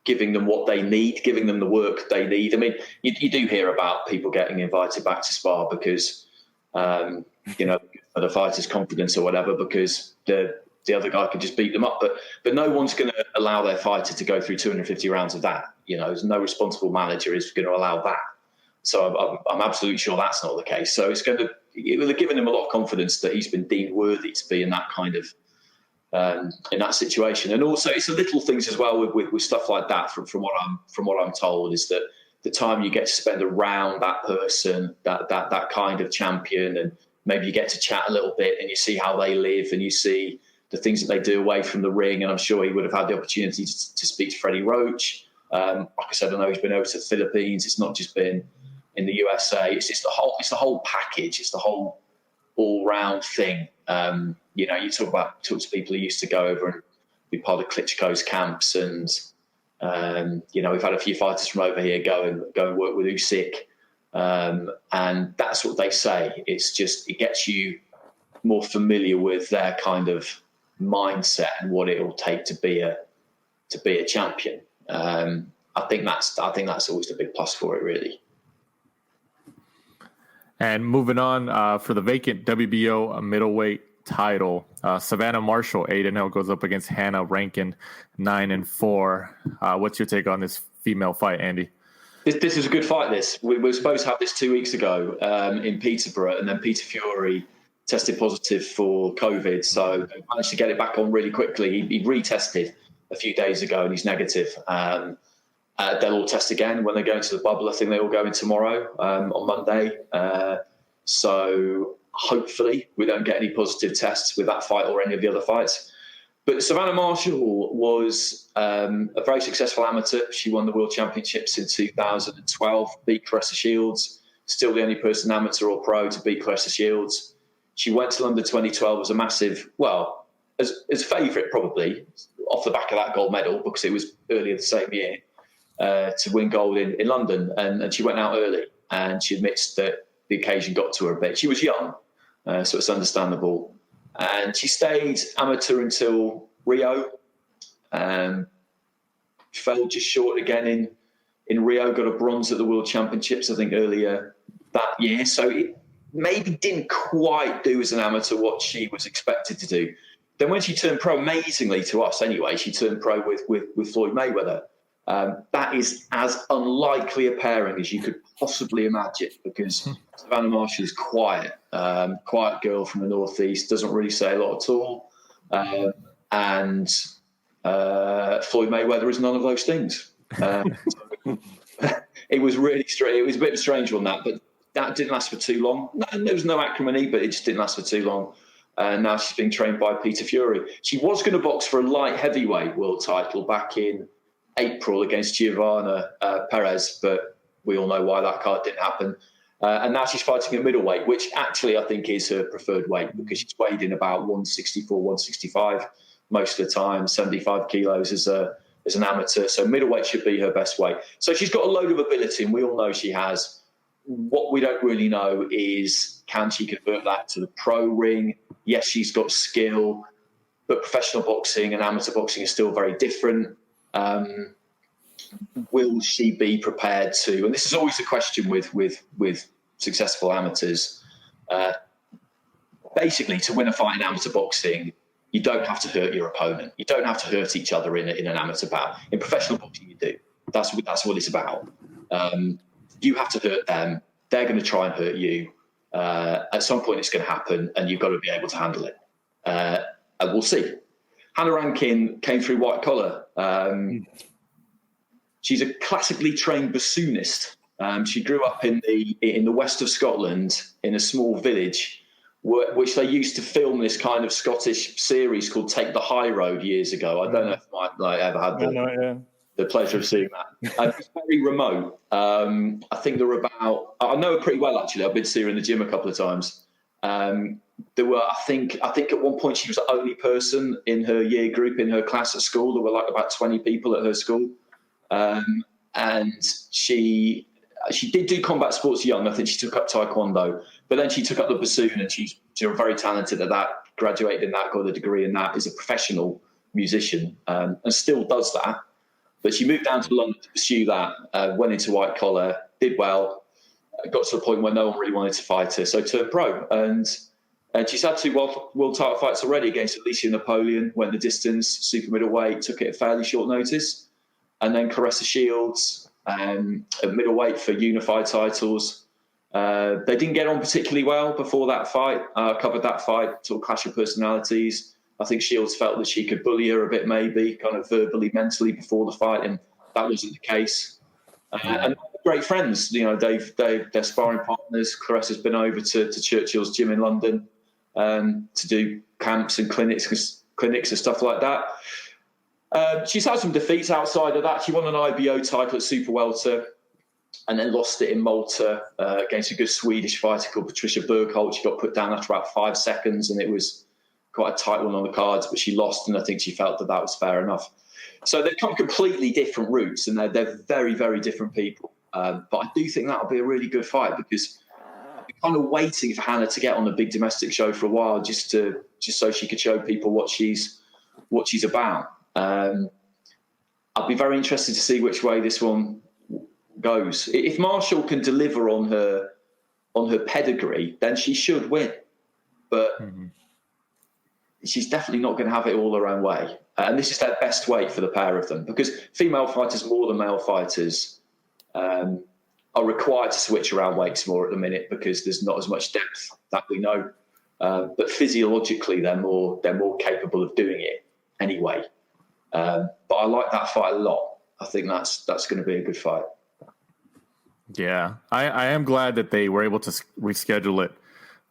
[SPEAKER 6] giving them what they need, giving them the work they need. I mean, you do hear about people getting invited back to spar because, for the fighter's confidence or whatever, because the other guy could just beat them up. But no one's going to allow their fighter to go through 250 rounds of that. There's no responsible manager is going to allow that. So I'm absolutely sure that's not the case. So it will have given him a lot of confidence that he's been deemed worthy to be in that kind of, in that situation. And also it's the little things as well with stuff like that from what I'm told, is that the time you get to spend around that person, that kind of champion, and maybe you get to chat a little bit and you see how they live and you see the things that they do away from the ring. And I'm sure he would have had the opportunity to speak to Freddie Roach. Like I said, I know he's been over to the Philippines. It's not just been in the USA. It's the whole package. It's the whole all-round thing. You talk to people who used to go over and be part of Klitschko's camps, and we've had a few fighters from over here go and work with Usyk, and that's what they say. It's just it gets you more familiar with their kind of mindset and what it will take to be a champion. I think that's always the big plus for it, really.
[SPEAKER 4] And moving on for the vacant WBO middleweight title, Savannah Marshall 8-0 goes up against Hannah Rankin 9-4. What's your take on this female fight, Andy?
[SPEAKER 6] This is a good fight. We were supposed to have this 2 weeks ago in Peterborough, and then Peter Fury tested positive for COVID, so they managed to get it back on really quickly. He retested a few days ago, and he's negative. They'll all test again when they go into the bubble. I think they all go in tomorrow on Monday. So hopefully we don't get any positive tests with that fight or any of the other fights. But Savannah Marshall was a very successful amateur. She won the World Championships in 2012, beat Claressa Shields, still the only person amateur or pro to beat Claressa Shields. She went to London 2012 as a massive, as favourite probably, off the back of that gold medal, because it was earlier the same year, to win gold in London. And she went out early, and she admits that the occasion got to her a bit. She was young, so it's understandable. And she stayed amateur until Rio. Fell just short again in Rio, got a bronze at the World Championships, I think, earlier that year. So it maybe didn't quite do as an amateur what she was expected to do. Then when she turned pro, amazingly to us anyway, she turned pro with Floyd Mayweather. That is as unlikely a pairing as you could possibly imagine, because Savannah Marshall is quiet girl from the Northeast, doesn't really say a lot at all. And Floyd Mayweather is none of those things. It was really strange. It was a bit of a strange one, but that didn't last for too long. There was no acrimony, but it just didn't last for too long. And now she's being trained by Peter Fury. She was going to box for a light heavyweight world title back in April against Giovanna Perez, but we all know why that card didn't happen. And now she's fighting at middleweight, which actually I think is her preferred weight, because she's weighed in about 164, 165 most of the time, 75 kilos as an amateur. So middleweight should be her best weight. So she's got a load of ability, and we all know she has. What we don't really know is, can she convert that to the pro ring? Yes, she's got skill, but professional boxing and amateur boxing is still very different. Will she be prepared to? And this is always the question with successful amateurs. Basically, to win a fight in amateur boxing, you don't have to hurt your opponent. You don't have to hurt each other in an amateur bout. In professional boxing, you do. That's what it's about. You have to hurt them. They're going to try and hurt you. At some point, it's going to happen, and you've got to be able to handle it. And we'll see. Hannah Rankin came through white collar. She's a classically trained bassoonist. She grew up in the west of Scotland in a small village, which they used to film this kind of Scottish series called Take the High Road years ago. I don't know if I ever had the pleasure of seeing that. It's very remote. I think there were I know her pretty well, actually. I've been to see her in the gym a couple of times. There were, I think at one point she was the only person in her year group in her class at school. There were like about 20 people at her school. And she did do combat sports young. I think she took up taekwondo, but then she took up the bassoon, and she's very talented at that, graduated in that, got a degree in that, is a professional musician, and still does that. But she moved down to London to pursue that, went into white collar, did well, got to the point where no one really wanted to fight her, so turned pro. And she's had 2 world title fights already against Alicia Napoleon, went the distance, super middleweight, took it at fairly short notice. And then Claressa Shields at middleweight for unified titles. They didn't get on particularly well before that fight. Covered that fight, sort of clash of personalities. I think Shields felt that she could bully her a bit, maybe, kind of verbally, mentally before the fight, and that wasn't the case. And great friends. You know, they're sparring partners. Clarissa's been over to Churchill's gym in London to do camps and clinics and stuff like that. She's had some defeats outside of that. She won an IBO title at Super Welter and then lost it in Malta against a good Swedish fighter called Patricia Bergholt. She got put down after about 5 seconds, and it was quite a tight one on the cards, but she lost, and I think she felt that was fair enough. So they've come completely different routes, and they're very, very different people. But I do think that'll be a really good fight, because I've been kind of waiting for Hannah to get on a big domestic show for a while, just so she could show people what she's about. I'll be very interested to see which way this one goes. If Marshall can deliver on her pedigree, then she should win. But she's definitely not going to have it all her own way. And this is their best weight for the pair of them, because female fighters more than male fighters are required to switch around weights more at the minute, because there's not as much depth, that we know. But physiologically, they're more capable of doing it anyway. But I like that fight a lot. I think that's going to be a good fight.
[SPEAKER 4] Yeah, I am glad that they were able to reschedule it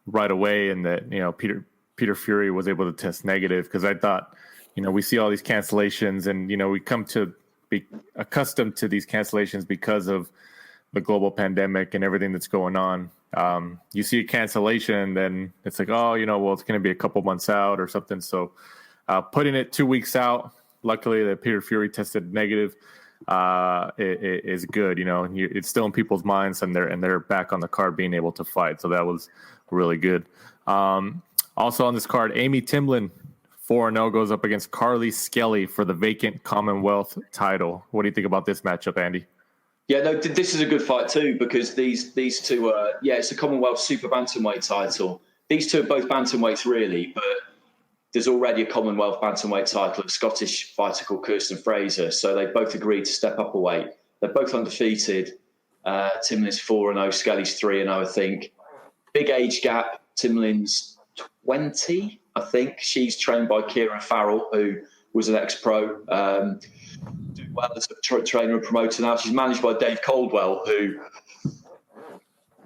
[SPEAKER 4] right away, and that, you know, Peter Fury was able to test negative, because I thought, you know, we see all these cancellations, and, you know, we come to be accustomed to these cancellations because of the global pandemic and everything that's going on. You see a cancellation, and then it's like, oh, you know, well, it's going to be a couple months out or something. So putting it 2 weeks out, luckily that Peter Fury tested negative, is good. You know, it's still in people's minds, and they're back on the card being able to fight. So that was really good. Also on this card, Amy Timlin, 4-0, goes up against Carly Skelly for the vacant Commonwealth title. What do you think about this matchup, Andy?
[SPEAKER 6] Yeah, no, this is a good fight too, because these two are, it's a Commonwealth Super Bantamweight title. These two are both bantamweights, really, but there's already a Commonwealth Bantamweight title of a Scottish fighter called Kirsten Fraser. So they both agreed to step up a weight. They're both undefeated. Timlin's 4-0, Skelly's 3-0, I think. Big age gap. Timlin's 20, I think. She's trained by Kieran Farrell, who was an ex-pro. Doing well as a trainer and promoter now. She's managed by Dave Caldwell, who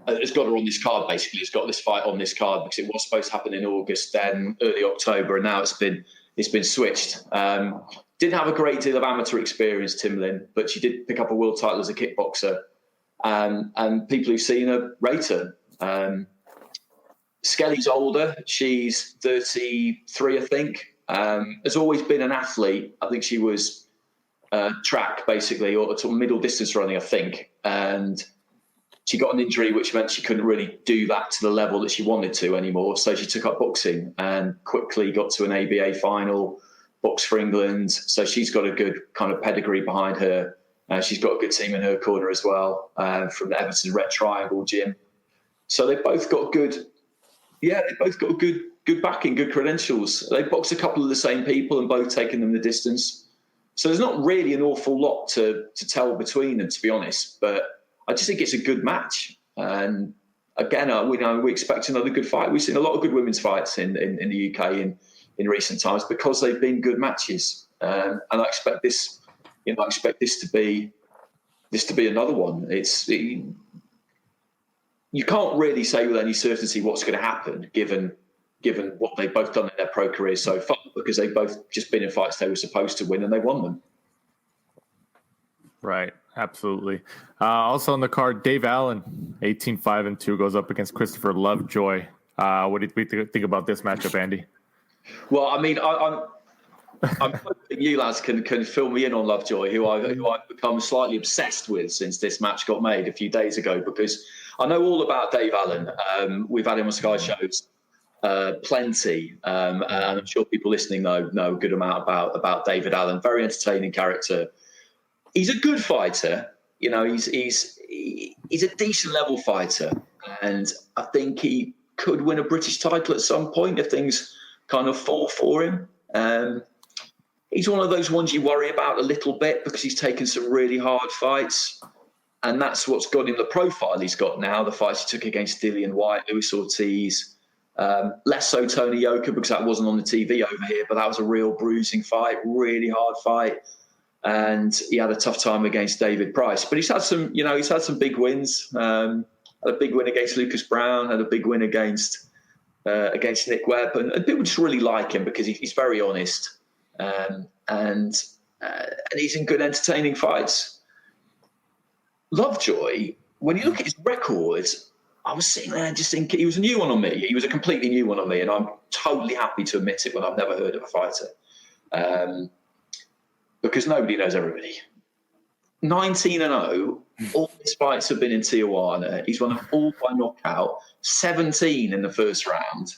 [SPEAKER 6] has got her on this card, basically. Has got this fight on this card, because it was supposed to happen in August, then early October, and now it's been switched. Didn't have a great deal of amateur experience, Timlin, but she did pick up a world title as a kickboxer, and people who've seen her rate her. Skelly's older. She's 33, I think. Has always been an athlete. I think she was track, basically, or sort of middle distance running, I think. And she got an injury, which meant she couldn't really do that to the level that she wanted to anymore. So she took up boxing and quickly got to an ABA final, boxed for England. So she's got a good kind of pedigree behind her. She's got a good team in her corner as well, from the Everton Red Triangle gym. So they've both got good backing, good credentials. They've boxed a couple of the same people and both taken them the distance. So there's not really an awful lot to tell between them, to be honest. But I just think it's a good match. And again, we expect another good fight. We've seen a lot of good women's fights in the UK in recent times, because they've been good matches. And I expect this to be another one. You can't really say with any certainty what's going to happen, given what they've both done in their pro careers so far, because they've both just been in fights they were supposed to win and they won them.
[SPEAKER 4] Right, absolutely. Also on the card, Dave Allen, 18-5-2, goes up against Christopher Lovejoy. What do you think about this matchup, Andy?
[SPEAKER 6] Well, I mean, I'm hoping you lads can fill me in on Lovejoy, who I've become slightly obsessed with since this match got made a few days ago, because I know all about Dave Allen. We've had him on Sky shows plenty, and I'm sure people listening know a good amount about David Allen. Very entertaining character. He's a good fighter. You know, he's a decent level fighter, and I think he could win a British title at some point if things kind of fall for him. He's one of those ones you worry about a little bit, because he's taken some really hard fights. And that's what's got him the profile he's got now. The fights he took against Dillian White, Luis Ortiz, less so Tony Yoka, because that wasn't on the TV over here, but that was a real bruising fight, really hard fight. and he had a tough time against David Price. But he's had some big wins. Had a big win against Lucas Brown. Had a big win against Nick Webb, and people just really like him because he's very honest, and he's in good, entertaining fights. Lovejoy, when you look at his records, I was sitting there and just thinking he was a new one on me. He was a completely new one on me, and I'm totally happy to admit it when I've never heard of a fighter, because nobody knows everybody. 19-0. All his fights have been in Tijuana. He's won them all by knockout. 17 in the first round.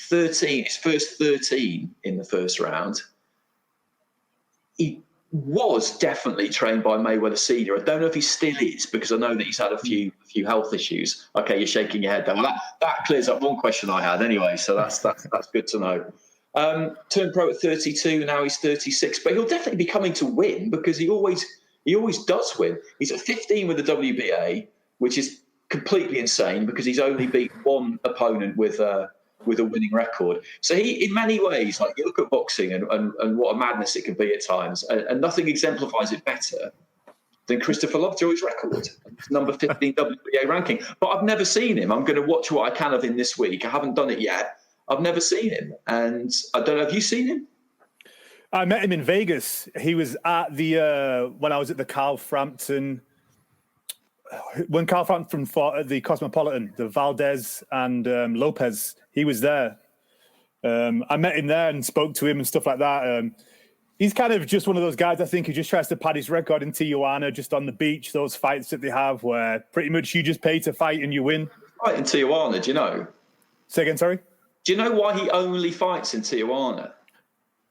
[SPEAKER 6] 13, his first 13 in the first round. He was definitely trained by Mayweather Senior. I don't know if he still is, because I know that he's had a few health issues. Okay, you're shaking your head there. Well, that clears up one question I had anyway, so that's good to know. Turned pro at 32, now he's 36, but he'll definitely be coming to win because he always does win. He's at 15 with the WBA, which is completely insane because he's only beat one opponent with a winning record. So he, in many ways, like you look at boxing and what a madness it can be at times, and nothing exemplifies it better than Christopher Lovejoy's record, number 15 WBA ranking. But I've never seen him. I'm going to watch what I can of him this week. I haven't done it yet. I've never seen him, and I don't know. Have you seen him?
[SPEAKER 5] I met him in Vegas. He was at the when I was at the Carl Frampton. When Carl Frampton fought at the Cosmopolitan, the Valdez and Lopez, he was there. I met him there and spoke to him and stuff like that. He's kind of just one of those guys, I think, who just tries to pad his record in Tijuana, just on the beach, those fights that they have where pretty much you just pay to fight and you win.
[SPEAKER 6] Right, in Tijuana, do you know?
[SPEAKER 5] Say again, sorry?
[SPEAKER 6] Do you know why he only fights in Tijuana?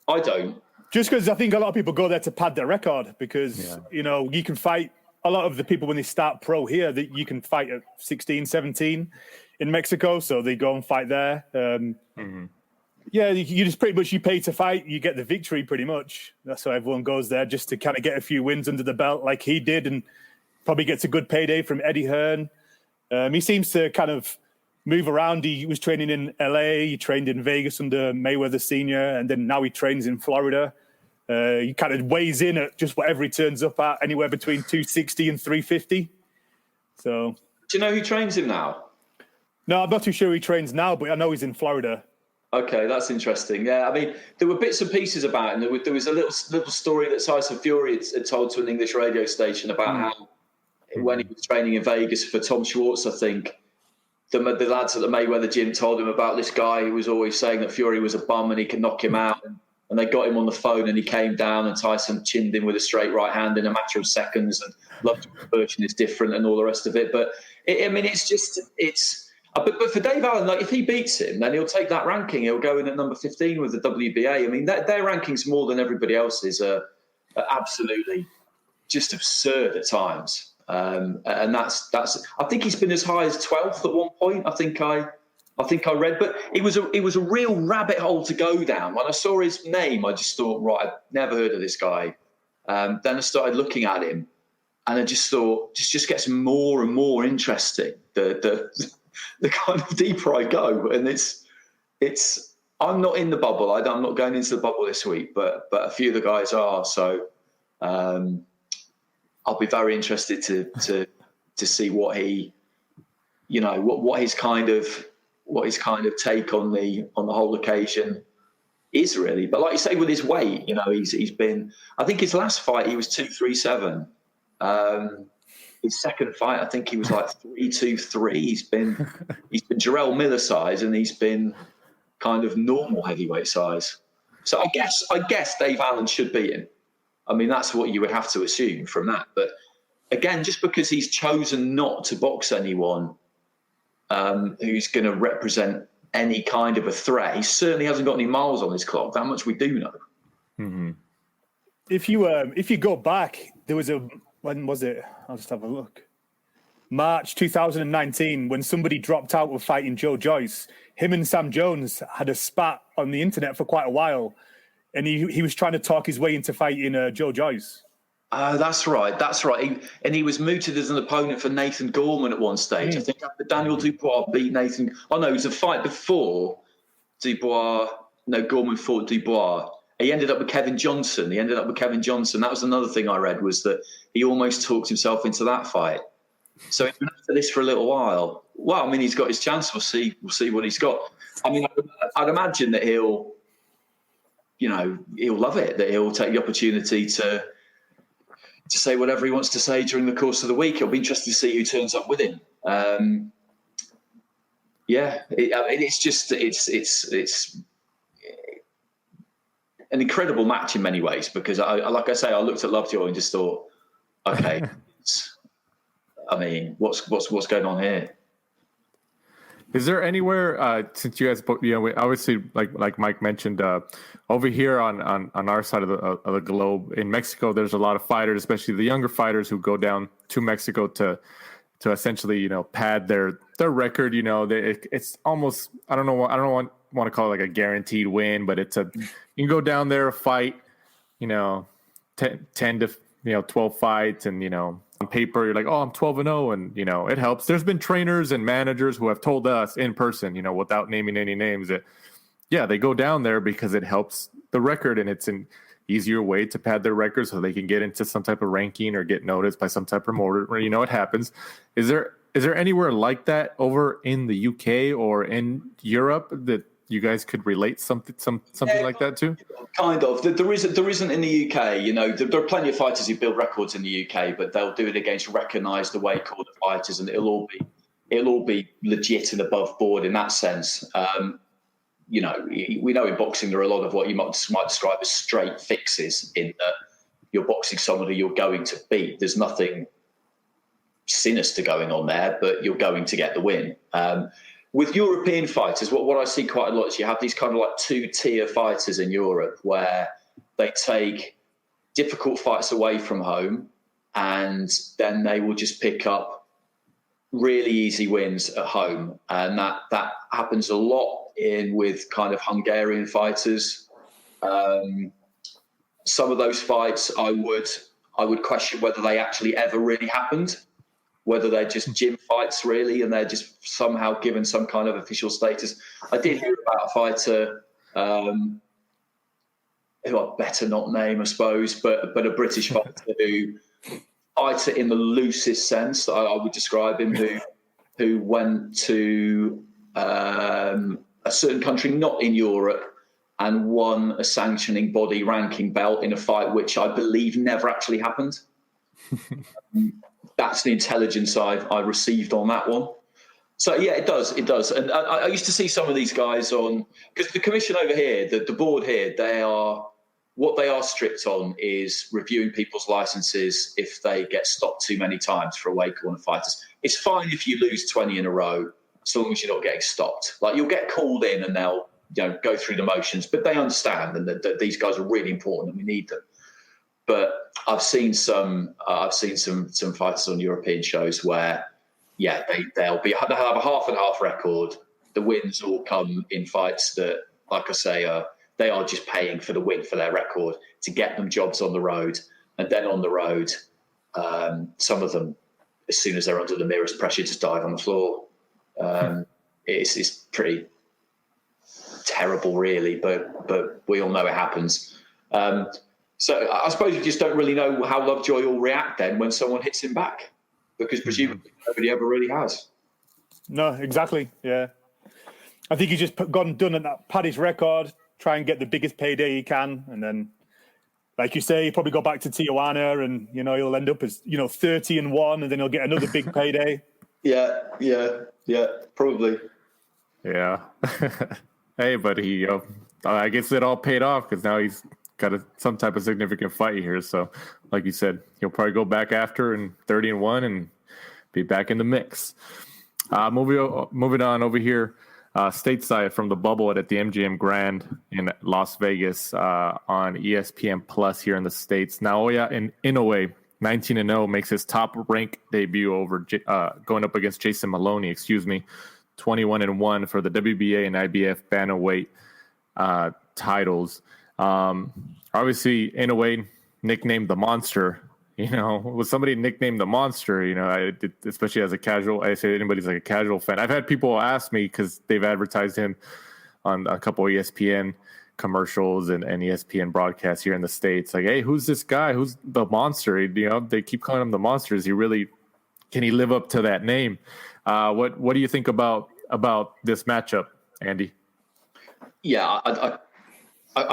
[SPEAKER 6] I don't.
[SPEAKER 5] Just because I think a lot of people go there to pad their record because, you know, you can fight a lot of the people when they start pro here that you can fight at 16, 17 in Mexico. So they go and fight there. Yeah, you just pretty much, you pay to fight, you get the victory pretty much. That's why everyone goes there, just to kind of get a few wins under the belt like he did and probably gets a good payday from Eddie Hearn. He seems to kind of move around. He was training in LA, he trained in Vegas under Mayweather Senior, and then now he trains in Florida. He kind of weighs in at just whatever he turns up at, anywhere between 260 and 350. So,
[SPEAKER 6] do you know who trains him now?
[SPEAKER 5] No, I'm not too sure who he trains now, but I know he's in Florida. Okay,
[SPEAKER 6] that's interesting. Yeah, I mean, there were bits and pieces about him. There was a little story that Tyson Fury had told to an English radio station about how when he was training in Vegas for Tom Schwartz, I think, the lads at the Mayweather gym told him about this guy who was always saying that Fury was a bum and he could knock him out. And they got him on the phone and he came down and Tyson chinned him with a straight right hand in a matter of seconds, and Lovejoy's version is different and all the rest of it. But, But for Dave Allen, like if he beats him, then he'll take that ranking. He'll go in at number 15 with the WBA. I mean, their rankings more than everybody else's are absolutely just absurd at times. And that's. I think he's been as high as 12th at one point. I think I read, but it was a real rabbit hole to go down. When I saw his name, I just thought, right, I've never heard of this guy. Then I started looking at him, and I just thought, just gets more and more interesting. The kind of deeper I go, and it's. I'm not in the bubble. I'm not going into the bubble this week, but a few of the guys are. So I'll be very interested to see what he, what his kind of take on the whole occasion is really. But like you say, with his weight, he's been. I think his last fight he was 237. His second fight, I think he was like 323. He's been Jarrell Miller size, and he's been kind of normal heavyweight size. So I guess Dave Allen should beat him. I mean, that's what you would have to assume from that. But again, just because he's chosen not to box anyone who's going to represent any kind of a threat, he certainly hasn't got any miles on his clock. That much we do know.
[SPEAKER 5] Mm-hmm. If you go back, there was when was it? I'll just have a look. March 2019, when somebody dropped out of fighting Joe Joyce. Him and Sam Jones had a spat on the internet for quite a while, and he was trying to talk his way into fighting Joe Joyce.
[SPEAKER 6] Oh, that's right. He was mooted as an opponent for Nathan Gorman at one stage. I think Daniel Dubois beat Nathan. Oh no, it was a fight before Gorman fought Dubois. He ended up with Kevin Johnson. That was another thing I read, was that he almost talked himself into that fight. So he's been after this for a little while. Well, I mean, he's got his chance. We'll see what he's got. I mean, I'd imagine that he'll love it, that he'll take the opportunity to say whatever he wants to say during the course of the week. It'll be interesting to see who turns up with him. It's an incredible match in many ways, because I looked at Lovejoy and just thought, okay, I mean, what's going on here?
[SPEAKER 4] Is there anywhere, since you guys, obviously, like Mike mentioned, over here on our side of the globe in Mexico, there's a lot of fighters, especially the younger fighters, who go down to Mexico to essentially, pad their record. It's almost, I don't want to call it like a guaranteed win, but you can go down there, fight, 10 to 12 fights, and on paper you're like, oh, I'm 12-0, and it helps. There's been trainers and managers who have told us in person, without naming any names, that they go down there because it helps the record, and it's an easier way to pad their record so they can get into some type of ranking or get noticed by some type of promoter, or it happens. Is there anywhere like that over in the UK or in Europe that you guys could relate something like that to?
[SPEAKER 6] Kind of. There isn't in the UK. There are plenty of fighters who build records in the UK, but they'll do it against recognised away corner fighters, and it'll all be legit and above board in that sense. We know in boxing there are a lot of what you might describe as straight fixes, in that you're boxing somebody you're going to beat. There's nothing sinister going on there, but you're going to get the win. With European fighters, what I see quite a lot is you have these kind of like two-tier fighters in Europe, where they take difficult fights away from home, and then they will just pick up really easy wins at home. And that happens a lot with kind of Hungarian fighters. Some of those fights I would question whether they actually ever really happened, whether they're just gym fights really, and they're just somehow given some kind of official status. I did hear about a fighter who I better not name, I suppose, but a British fighter who fighter in the loosest sense I would describe him, who went to a certain country not in Europe and won a sanctioning body ranking belt in a fight which I believe never actually happened. That's the intelligence I received on that one. So yeah, it does. And I used to see some of these guys on, because the commission over here, the board here, what they are strict on is reviewing people's licenses if they get stopped too many times for away corner fighters. It's fine if you lose 20 in a row, as long as you're not getting stopped. Like, you'll get called in and they'll go through the motions, but they understand and that these guys are really important and we need them. But I've seen some fighters on European shows where, they'll have a half and half record. The wins all come in fights that, like I say, they are just paying for the win for their record to get them jobs on the road. And then on the road, some of them, as soon as they're under the merest pressure, just dive on the floor. It's pretty terrible, really, but we all know it happens. So I suppose you just don't really know how Lovejoy will react then when someone hits him back, because presumably nobody ever really has.
[SPEAKER 5] No, exactly. Yeah, I think he's just gone done and pad his record, try and get the biggest payday he can, and then, like you say, he'll probably go back to Tijuana, and he'll end up as 30-1, and then he'll get another big payday. Yeah,
[SPEAKER 6] probably.
[SPEAKER 4] Yeah. Hey, but I guess it all paid off, because now he's got some type of significant fight here. So, like you said, he'll probably go back after and 30-1 and be back in the mix. Moving on over here, stateside from the bubble at the MGM Grand in Las Vegas on ESPN Plus here in the States. Naoya Inoue, 19-0, makes his top rank debut over going up against Moloney, 21-1 for the WBA and IBF bantamweight titles. Obviously, Inoue nicknamed the Monster. Was somebody nicknamed the Monster? Especially as a casual, I say anybody's like a casual fan. I've had people ask me, because they've advertised him on a couple of ESPN commercials and ESPN broadcasts here in the States. Like, hey, who's this guy? Who's the monster? You know, they keep calling him the monster. Can he live up to that name? What do you think about this matchup, Andy?
[SPEAKER 6] Yeah, I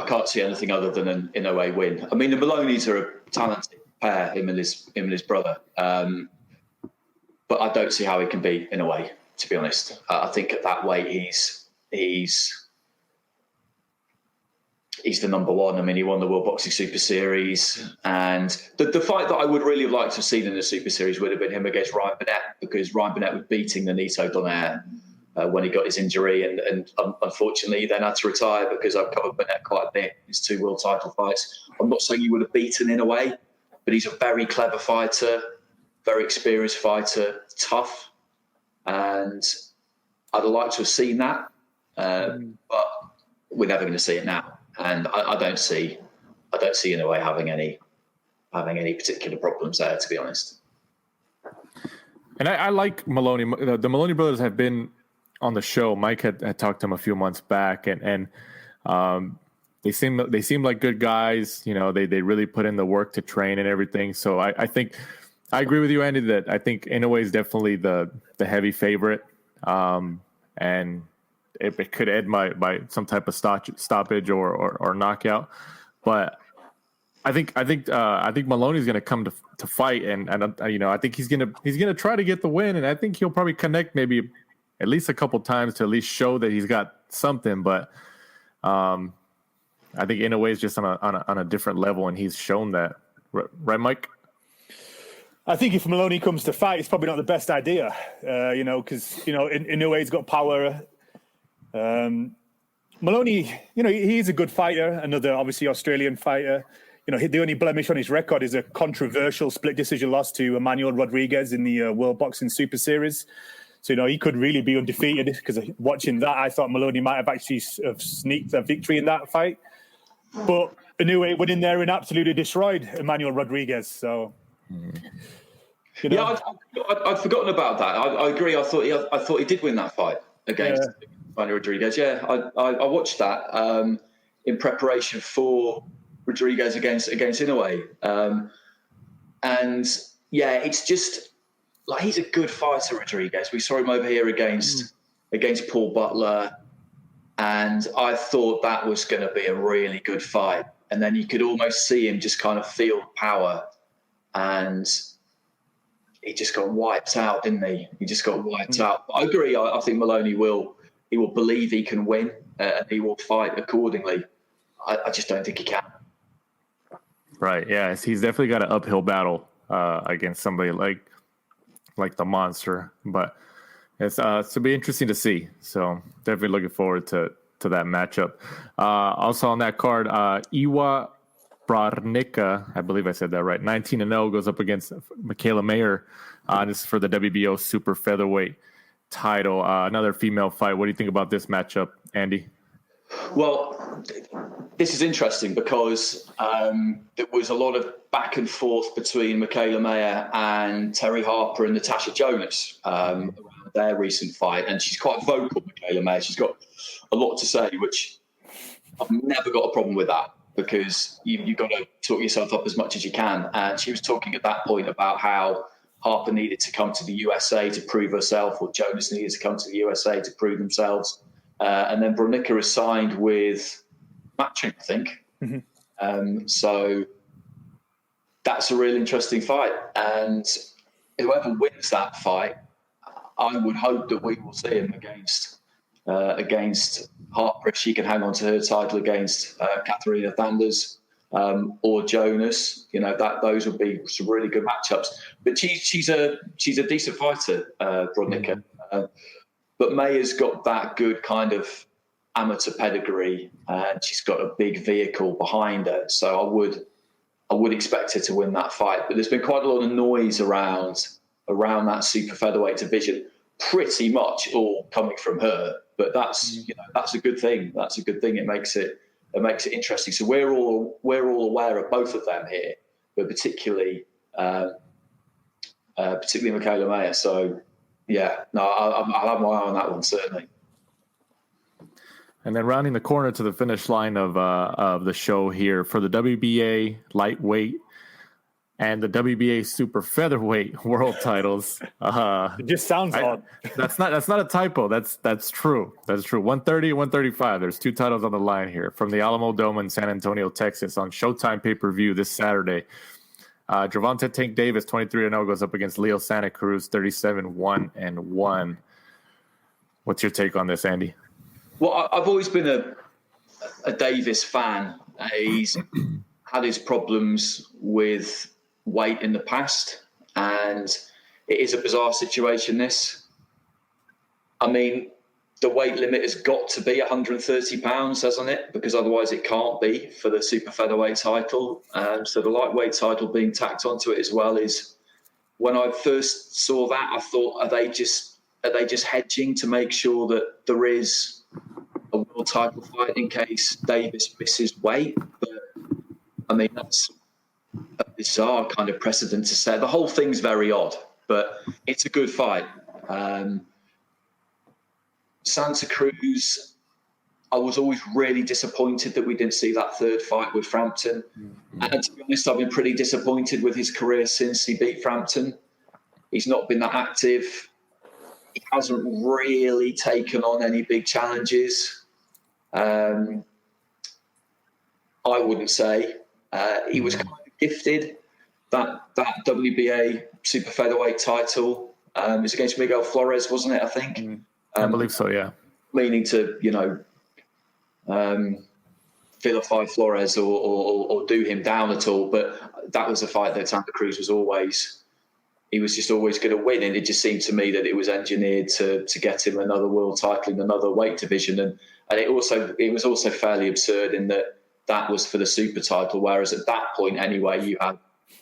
[SPEAKER 6] can't see anything other than an Inoue win. I mean, the Maloneys are a talented pair, him and his brother. But I don't see how he can beat Inoue, to be honest. I think at that weight he's the number one. I mean, he won the World Boxing Super Series, and the fight that I would really have liked to have seen in the Super Series would have been him against Ryan Burnett, because Ryan Burnett was beating Nonito Donaire when he got his injury, and unfortunately he then had to retire, because I've covered Burnett quite a bit, his 2 world title fights. I'm not saying he would have beaten Inoue, but he's a very clever fighter, very experienced fighter, tough, and I'd have liked to have seen that, but we're never going to see it now. And I don't see Inoue having any particular problems there, to be honest.
[SPEAKER 4] And I like Moloney. The Moloney brothers have been on the show. Mike had talked to him a few months back, and they seem like good guys. You know, they really put in the work to train and everything. So I think I agree with you, Andy, that I think Inoue is definitely the heavy favorite, and it could end by some type of stoppage or knockout. But I think Moloney's going to come to fight, and you know, I think he's gonna try to get the win, and I think he'll probably connect maybe at least a couple times to at least show that he's got something. But I think Inoue is just on a different level, and he's shown that, right, Mike?
[SPEAKER 5] I think if Moloney comes to fight, it's probably not the best idea, you know, because, you know, Inoue's got power. Moloney, you know, he's a good fighter, another obviously Australian fighter. You know, the only blemish on his record is a controversial split decision loss to Emmanuel Rodriguez in the World Boxing Super Series. So, you know, he could really be undefeated, because watching that, I thought Moloney might have actually sneaked a victory in that fight. But Inoue went in there and absolutely destroyed Emmanuel Rodriguez. So, you know.
[SPEAKER 6] Yeah, I'd forgotten about that. I agree. I thought he did win that fight against Emmanuel Rodriguez. Yeah, I watched that in preparation for Rodriguez against Inoue. And yeah, it's just like, he's a good fighter, Rodriguez. We saw him over here against Paul Butler, and I thought that was going to be a really good fight. And then you could almost see him just kind of feel power, and he just got wiped out, didn't he? He just got wiped out. I agree. I think Moloney will believe he can win, and he will fight accordingly. I just don't think he can.
[SPEAKER 4] Right. Yeah. He's definitely got an uphill battle against somebody like the monster, but it's to be interesting to see. So definitely looking forward to that matchup. Also on that card, Iwa Brarnica, I believe I said that right, 19-0, goes up against Michaela Mayer. This is for the WBO super featherweight title. Another female fight. What do you think about this matchup, Andy?
[SPEAKER 6] Well, this is interesting because there was a lot of back and forth between Michaela Mayer and Terry Harper and Natasha Jonas around their recent fight. And she's quite vocal, Michaela Mayer. She's got a lot to say, which I've never got a problem with that, because you've got to talk yourself up as much as you can. And she was talking at that point about how Harper needed to come to the USA to prove herself, or Jonas needed to come to the USA to prove themselves. And then Brarnica is signed with Matching, I think. Mm-hmm. So that's a really interesting fight. And whoever wins that fight, I would hope that we will see him against Harper, if she can hang on to her title against Katharina Thanders or Jonas. You know, those would be some really good matchups. But she's a decent fighter, Brarnica. But Mayer's got that good kind of amateur pedigree, and she's got a big vehicle behind her. So I would expect her to win that fight. But there's been quite a lot of noise around that super featherweight division, pretty much all coming from her. But that's a good thing. That's a good thing. It makes it interesting. So we're all aware of both of them here, but particularly Michaela Mayer. So. Yeah, no, I'll have my eye on that one, certainly.
[SPEAKER 4] And then rounding the corner to the finish line of the show here for the WBA lightweight and the WBA super featherweight world titles.
[SPEAKER 5] It just sounds odd.
[SPEAKER 4] That's not a typo. That's true. That's true. 130, 135. There's 2 titles on the line here from the Alamo Dome in San Antonio, Texas, on Showtime pay-per-view this Saturday. Gervonta Tank Davis, 23-0, goes up against Leo Santa Cruz, 37-1-1. What's your take on this, Andy?
[SPEAKER 6] Well, I've always been a Davis fan. He's had his problems with weight in the past, and it is a bizarre situation, this. I mean, the weight limit has got to be 130 pounds, hasn't it? Because otherwise it can't be for the super featherweight title. So the lightweight title being tacked onto it as well is, when I first saw that, I thought, are they just hedging to make sure that there is a world title fight in case Davis misses weight? But I mean, that's a bizarre kind of precedent to set. The whole thing's very odd, but it's a good fight. Santa Cruz, I was always really disappointed that we didn't see that third fight with Frampton. And to be honest, I've been pretty disappointed with his career since he beat Frampton. He's not been that active. He hasn't really taken on any big challenges. I wouldn't say. He was kind of gifted. That WBA super featherweight title was against Miguel Flores, wasn't it, I think?
[SPEAKER 4] I believe so, yeah.
[SPEAKER 6] Meaning to, vilify Flores or do him down at all. But that was a fight that Santa Cruz was always going to win. And it just seemed to me that it was engineered to get him another world title in another weight division. And it was also fairly absurd in that was for the super title. Whereas at that point anyway, you had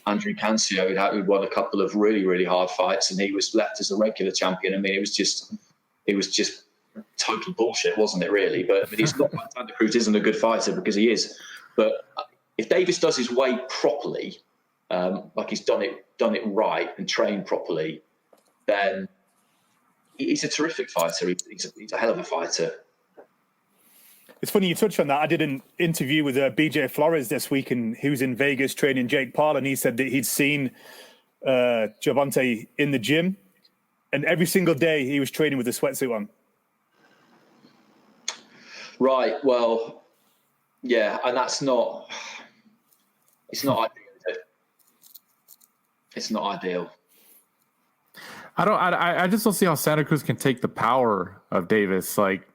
[SPEAKER 6] Andrew Cancio who'd won a couple of really, really hard fights, and he was left as a regular champion. I mean, it was just total bullshit, wasn't it, really? But he's not. Santa Cruz isn't a good fighter, because he is. But if Davis does his weight properly, like he's done it right and trained properly, then he's a terrific fighter. He's a hell of a fighter.
[SPEAKER 5] It's funny you touch on that. I did an interview with BJ Flores this week, and he was in Vegas training Jake Paul, and he said that he'd seen Gervonta in the gym, and every single day he was training with a sweatsuit on. Right.
[SPEAKER 6] Well, yeah, and it's not ideal, is it? It's not ideal.
[SPEAKER 4] I just don't see how Santa Cruz can take the power of Davis. Like,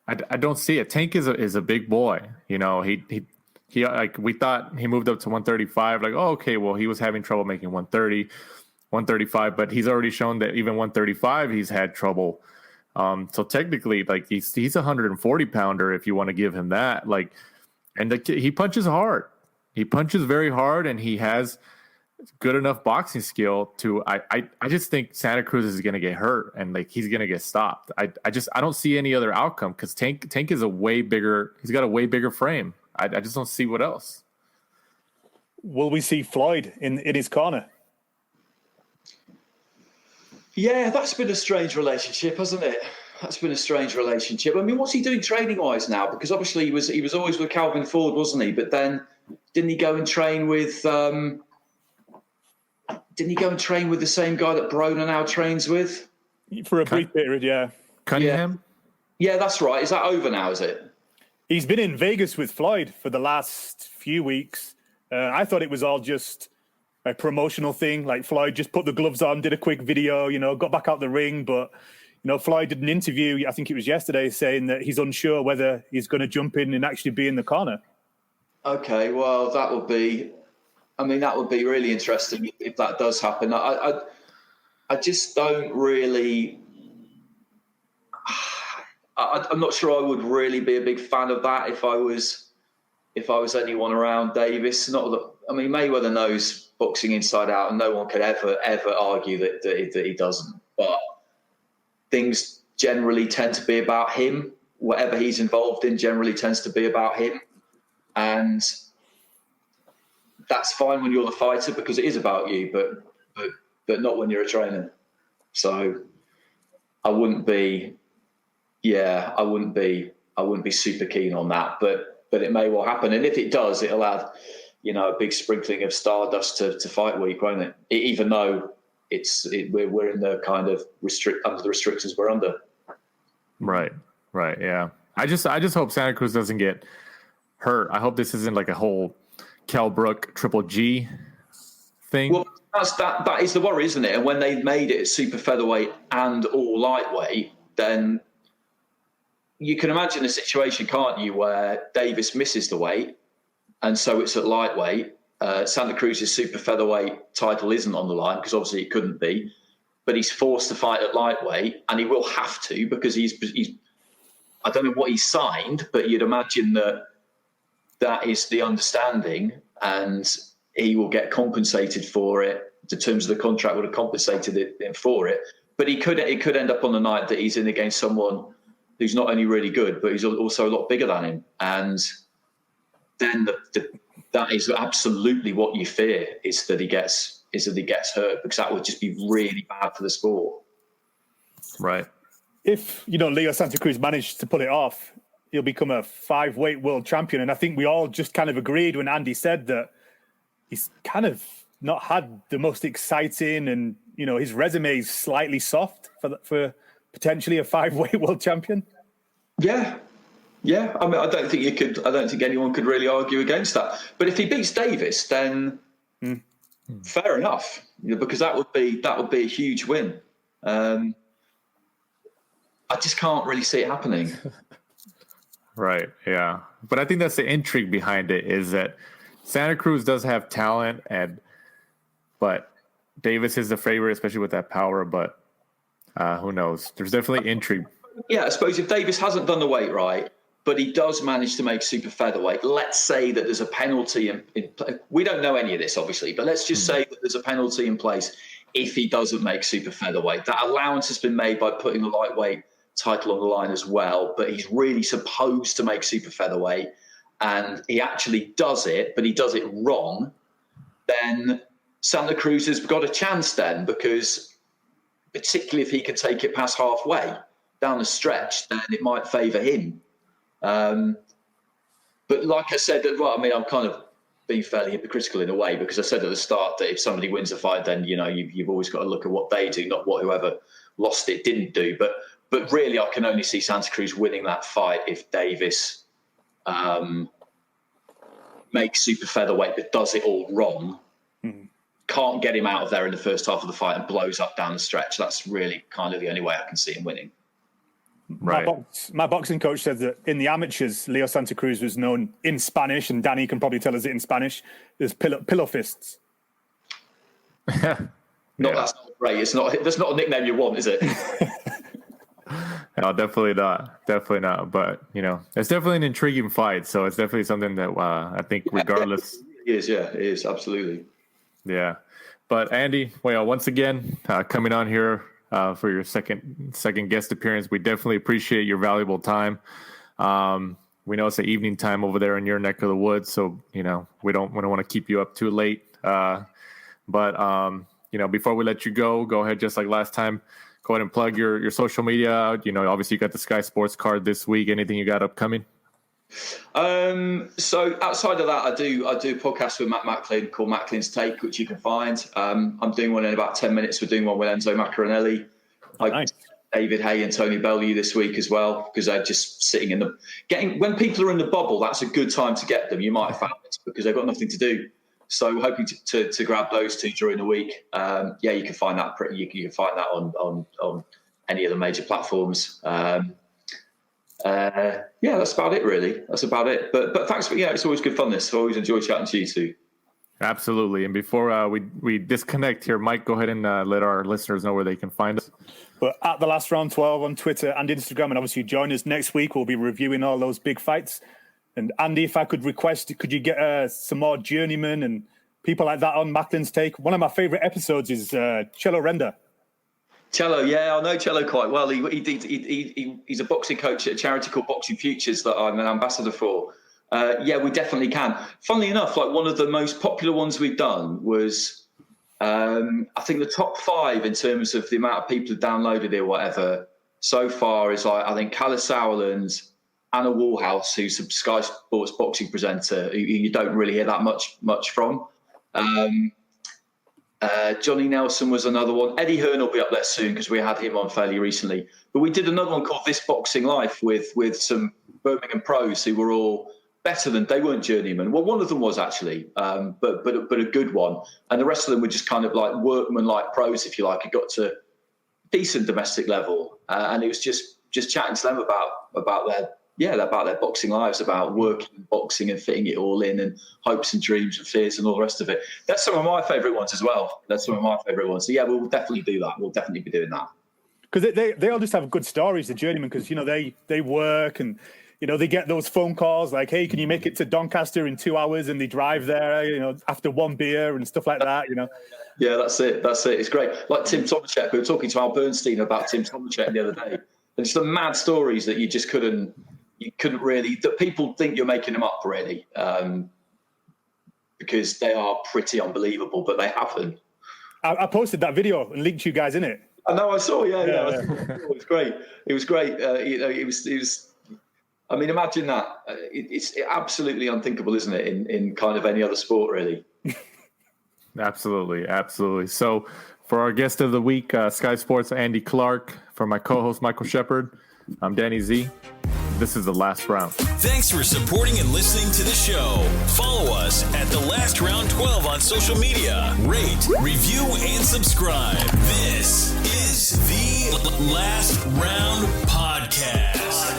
[SPEAKER 4] I don't see it. Tank is a big boy. He like, we thought he moved up to 135. Like, oh, okay, well, he was having trouble making 130, 135, but he's already shown that even 135 he's had trouble. So technically, like, he's a 140 pounder if you want to give him that. Like, and he punches hard. He punches very hard, and he has good enough boxing skill to. I just think Santa Cruz is going to get hurt, and like, he's going to get stopped. I don't see any other outcome, because Tank is a way bigger. He's got a way bigger frame. I just don't see what else.
[SPEAKER 5] Will we see Floyd in his corner?
[SPEAKER 6] Yeah, that's been a strange relationship, hasn't it? That's been a strange relationship. I mean, what's he doing training-wise now? Because obviously he was always with Calvin Ford, wasn't he? But then didn't he go and train with the same guy that Broner now trains with?
[SPEAKER 5] For a brief period, yeah.
[SPEAKER 4] Cunningham?
[SPEAKER 6] Yeah, that's right. Is that over now, is it?
[SPEAKER 5] He's been in Vegas with Floyd for the last few weeks. I thought it was all just a promotional thing. Like, Floyd just put the gloves on, did a quick video, got back out the ring. But, Floyd did an interview, I think it was yesterday, saying that he's unsure whether he's going to jump in and actually be in the corner.
[SPEAKER 6] Okay, well, that would be really interesting if that does happen. I just don't really. I'm not sure I would really be a big fan of that if I was anyone around Davis. Not that, I mean, Mayweather knows boxing inside out, and no one could ever argue that he doesn't. But things generally tend to be about him. Whatever he's involved in generally tends to be about him, and that's fine when you're the fighter, because it is about you. But not when you're a trainer. So I wouldn't be yeah, I wouldn't be super keen on that, but it may well happen. And if it does, it'll add, a big sprinkling of stardust to fight week, won't it? Even though we're in the kind of under the restrictions we're under.
[SPEAKER 4] Right. Yeah. I just hope Santa Cruz doesn't get hurt. I hope this isn't like a whole Kell Brook Triple G thing.
[SPEAKER 6] Well, that is the worry, isn't it? And when they made it super featherweight and all lightweight, then you can imagine a situation, can't you, where Davis misses the weight, and so it's at lightweight. Santa Cruz's super featherweight title isn't on the line because obviously it couldn't be, but he's forced to fight at lightweight, and he will have to because he's I don't know what he signed, but you'd imagine that is the understanding, and he will get compensated for it. The terms of the contract would have compensated him for it, but it could end up on the night that he's in against someone who's not only really good, but he's also a lot bigger than him, and then that is absolutely what you fear, is that he gets hurt, because that would just be really bad for the sport.
[SPEAKER 4] Right.
[SPEAKER 5] If, Leo Santa Cruz managed to pull it off, he'll become a 5-weight world champion. And I think we all just kind of agreed when Andy said that he's kind of not had the most exciting, and, his resume is slightly soft for potentially a 5-weight world champion. Yeah.
[SPEAKER 6] Yeah, I mean, I don't think anyone could really argue against that. But if he beats Davis, then fair enough, because that would be a huge win. I just can't really see it happening.
[SPEAKER 4] Right, yeah. But I think that's the intrigue behind it, is that Santa Cruz does have talent, but Davis is the favorite, especially with that power. But who knows? There's definitely intrigue.
[SPEAKER 6] Yeah, I suppose if Davis hasn't done the weight right, but he does manage to make super featherweight, let's say that there's a penalty we don't know any of this, obviously, but let's just say that there's a penalty in place if he doesn't make super featherweight. That allowance has been made by putting the lightweight title on the line as well, but he's really supposed to make super featherweight, and he actually does it, but he does it wrong. Then Santa Cruz has got a chance then, because particularly if he can take it past halfway down the stretch, then it might favour him. But like I said, I'm kind of being fairly hypocritical in a way, because I said at the start that if somebody wins a fight, then you've always got to look at what they do, not what whoever lost it didn't do. But really, I can only see Santa Cruz winning that fight if Davis makes super featherweight but does it all wrong. Can't get him out of there in the first half of the fight and blows up down the stretch. That's really kind of the only way I can see him winning.
[SPEAKER 4] Right.
[SPEAKER 5] My boxing coach said that in the amateurs, Leo Santa Cruz was known in Spanish, and Danny can probably tell us it in Spanish, as pillow fists.
[SPEAKER 6] That's not great. That's not a nickname you want, is it?
[SPEAKER 4] No, definitely not. But it's definitely an intriguing fight. So it's definitely something that I think, regardless,
[SPEAKER 6] it is absolutely.
[SPEAKER 4] Yeah, but Andy, once again, coming on here for your second guest appearance, we definitely appreciate your valuable time. We know it's the evening time over there in your neck of the woods, so we don't want to keep you up too late. But before we let you go ahead, just like last time. Go ahead and plug your social media out. Obviously you got the Sky Sports card this week. Anything you got upcoming?
[SPEAKER 6] So outside of that, I do a podcast with Matt Macklin called Macklin's Take, which you can find. I'm doing one in about 10 minutes. We're doing one with Enzo Maccarinelli.
[SPEAKER 5] Nice.
[SPEAKER 6] David Hay and Tony Bellew this week as well, because they're just sitting when people are in the bubble, that's a good time to get them. You might have found it because they've got nothing to do. So we're hoping to grab those two during the week. You can find that. You can find that on any of the major platforms. That's about it, really. That's about it. But thanks for it's always good fun. I always enjoy chatting to you too.
[SPEAKER 4] Absolutely. And before we disconnect here, Mike, go ahead and let our listeners know where they can find us.
[SPEAKER 5] But at the Last Round 12 on Twitter and Instagram, and obviously join us next week. We'll be reviewing all those big fights. And Andy, if I could request, could you get some more journeymen and people like that on Macklin's Take? One of my favourite episodes is Cello Renda.
[SPEAKER 6] Cello, yeah, I know Cello quite well. He's a boxing coach at a charity called Boxing Futures that I'm an ambassador for. We definitely can. Funnily enough, one of the most popular ones we've done was, I think the top 5 in terms of the amount of people who downloaded it or whatever, so far is like, I think Callis Sauerland, Anna Warhouse, who's a Sky Sports boxing presenter, who you don't really hear that much from. Johnny Nelson was another one. Eddie Hearn will be up there soon because we had him on fairly recently. But we did another one called This Boxing Life with some Birmingham pros who were all better than, they weren't journeymen. Well, one of them was actually, but a good one. And the rest of them were just kind of like workman-like pros, if you like, who got to decent domestic level. And it was just chatting to them about their boxing lives, about working and boxing and fitting it all in, and hopes and dreams and fears and all the rest of it. That's some of my favourite ones as well. So yeah, we'll definitely do that. We'll definitely be doing that.
[SPEAKER 5] Because they all just have good stories, the journeymen, because, they work and, they get those phone calls like, hey, can you make it to Doncaster in 2 hours? And they drive there, after one beer and stuff like that,
[SPEAKER 6] Yeah, that's it. It's great. Like Tim Tomaszek, we were talking to Al Bernstein about Tim Tomaszek the other day. And it's the mad stories that you couldn't really, that people think you're making them up really, because they are pretty unbelievable, but they happen.
[SPEAKER 5] I posted that video and linked you guys in it.
[SPEAKER 6] I know, I saw, yeah. It was great. It was great. It was. I mean, imagine that. It's absolutely unthinkable, isn't it? In kind of any other sport, really.
[SPEAKER 4] Absolutely. So, for our guest of the week, Sky Sports' Andy Clarke. For my co-host Michael Shepard, I'm Danny Z. This is The Last Round.
[SPEAKER 1] Thanks for supporting and listening to the show. Follow us at The Last Round 12 on social media. Rate, review, and subscribe. This is The Last Round Podcast.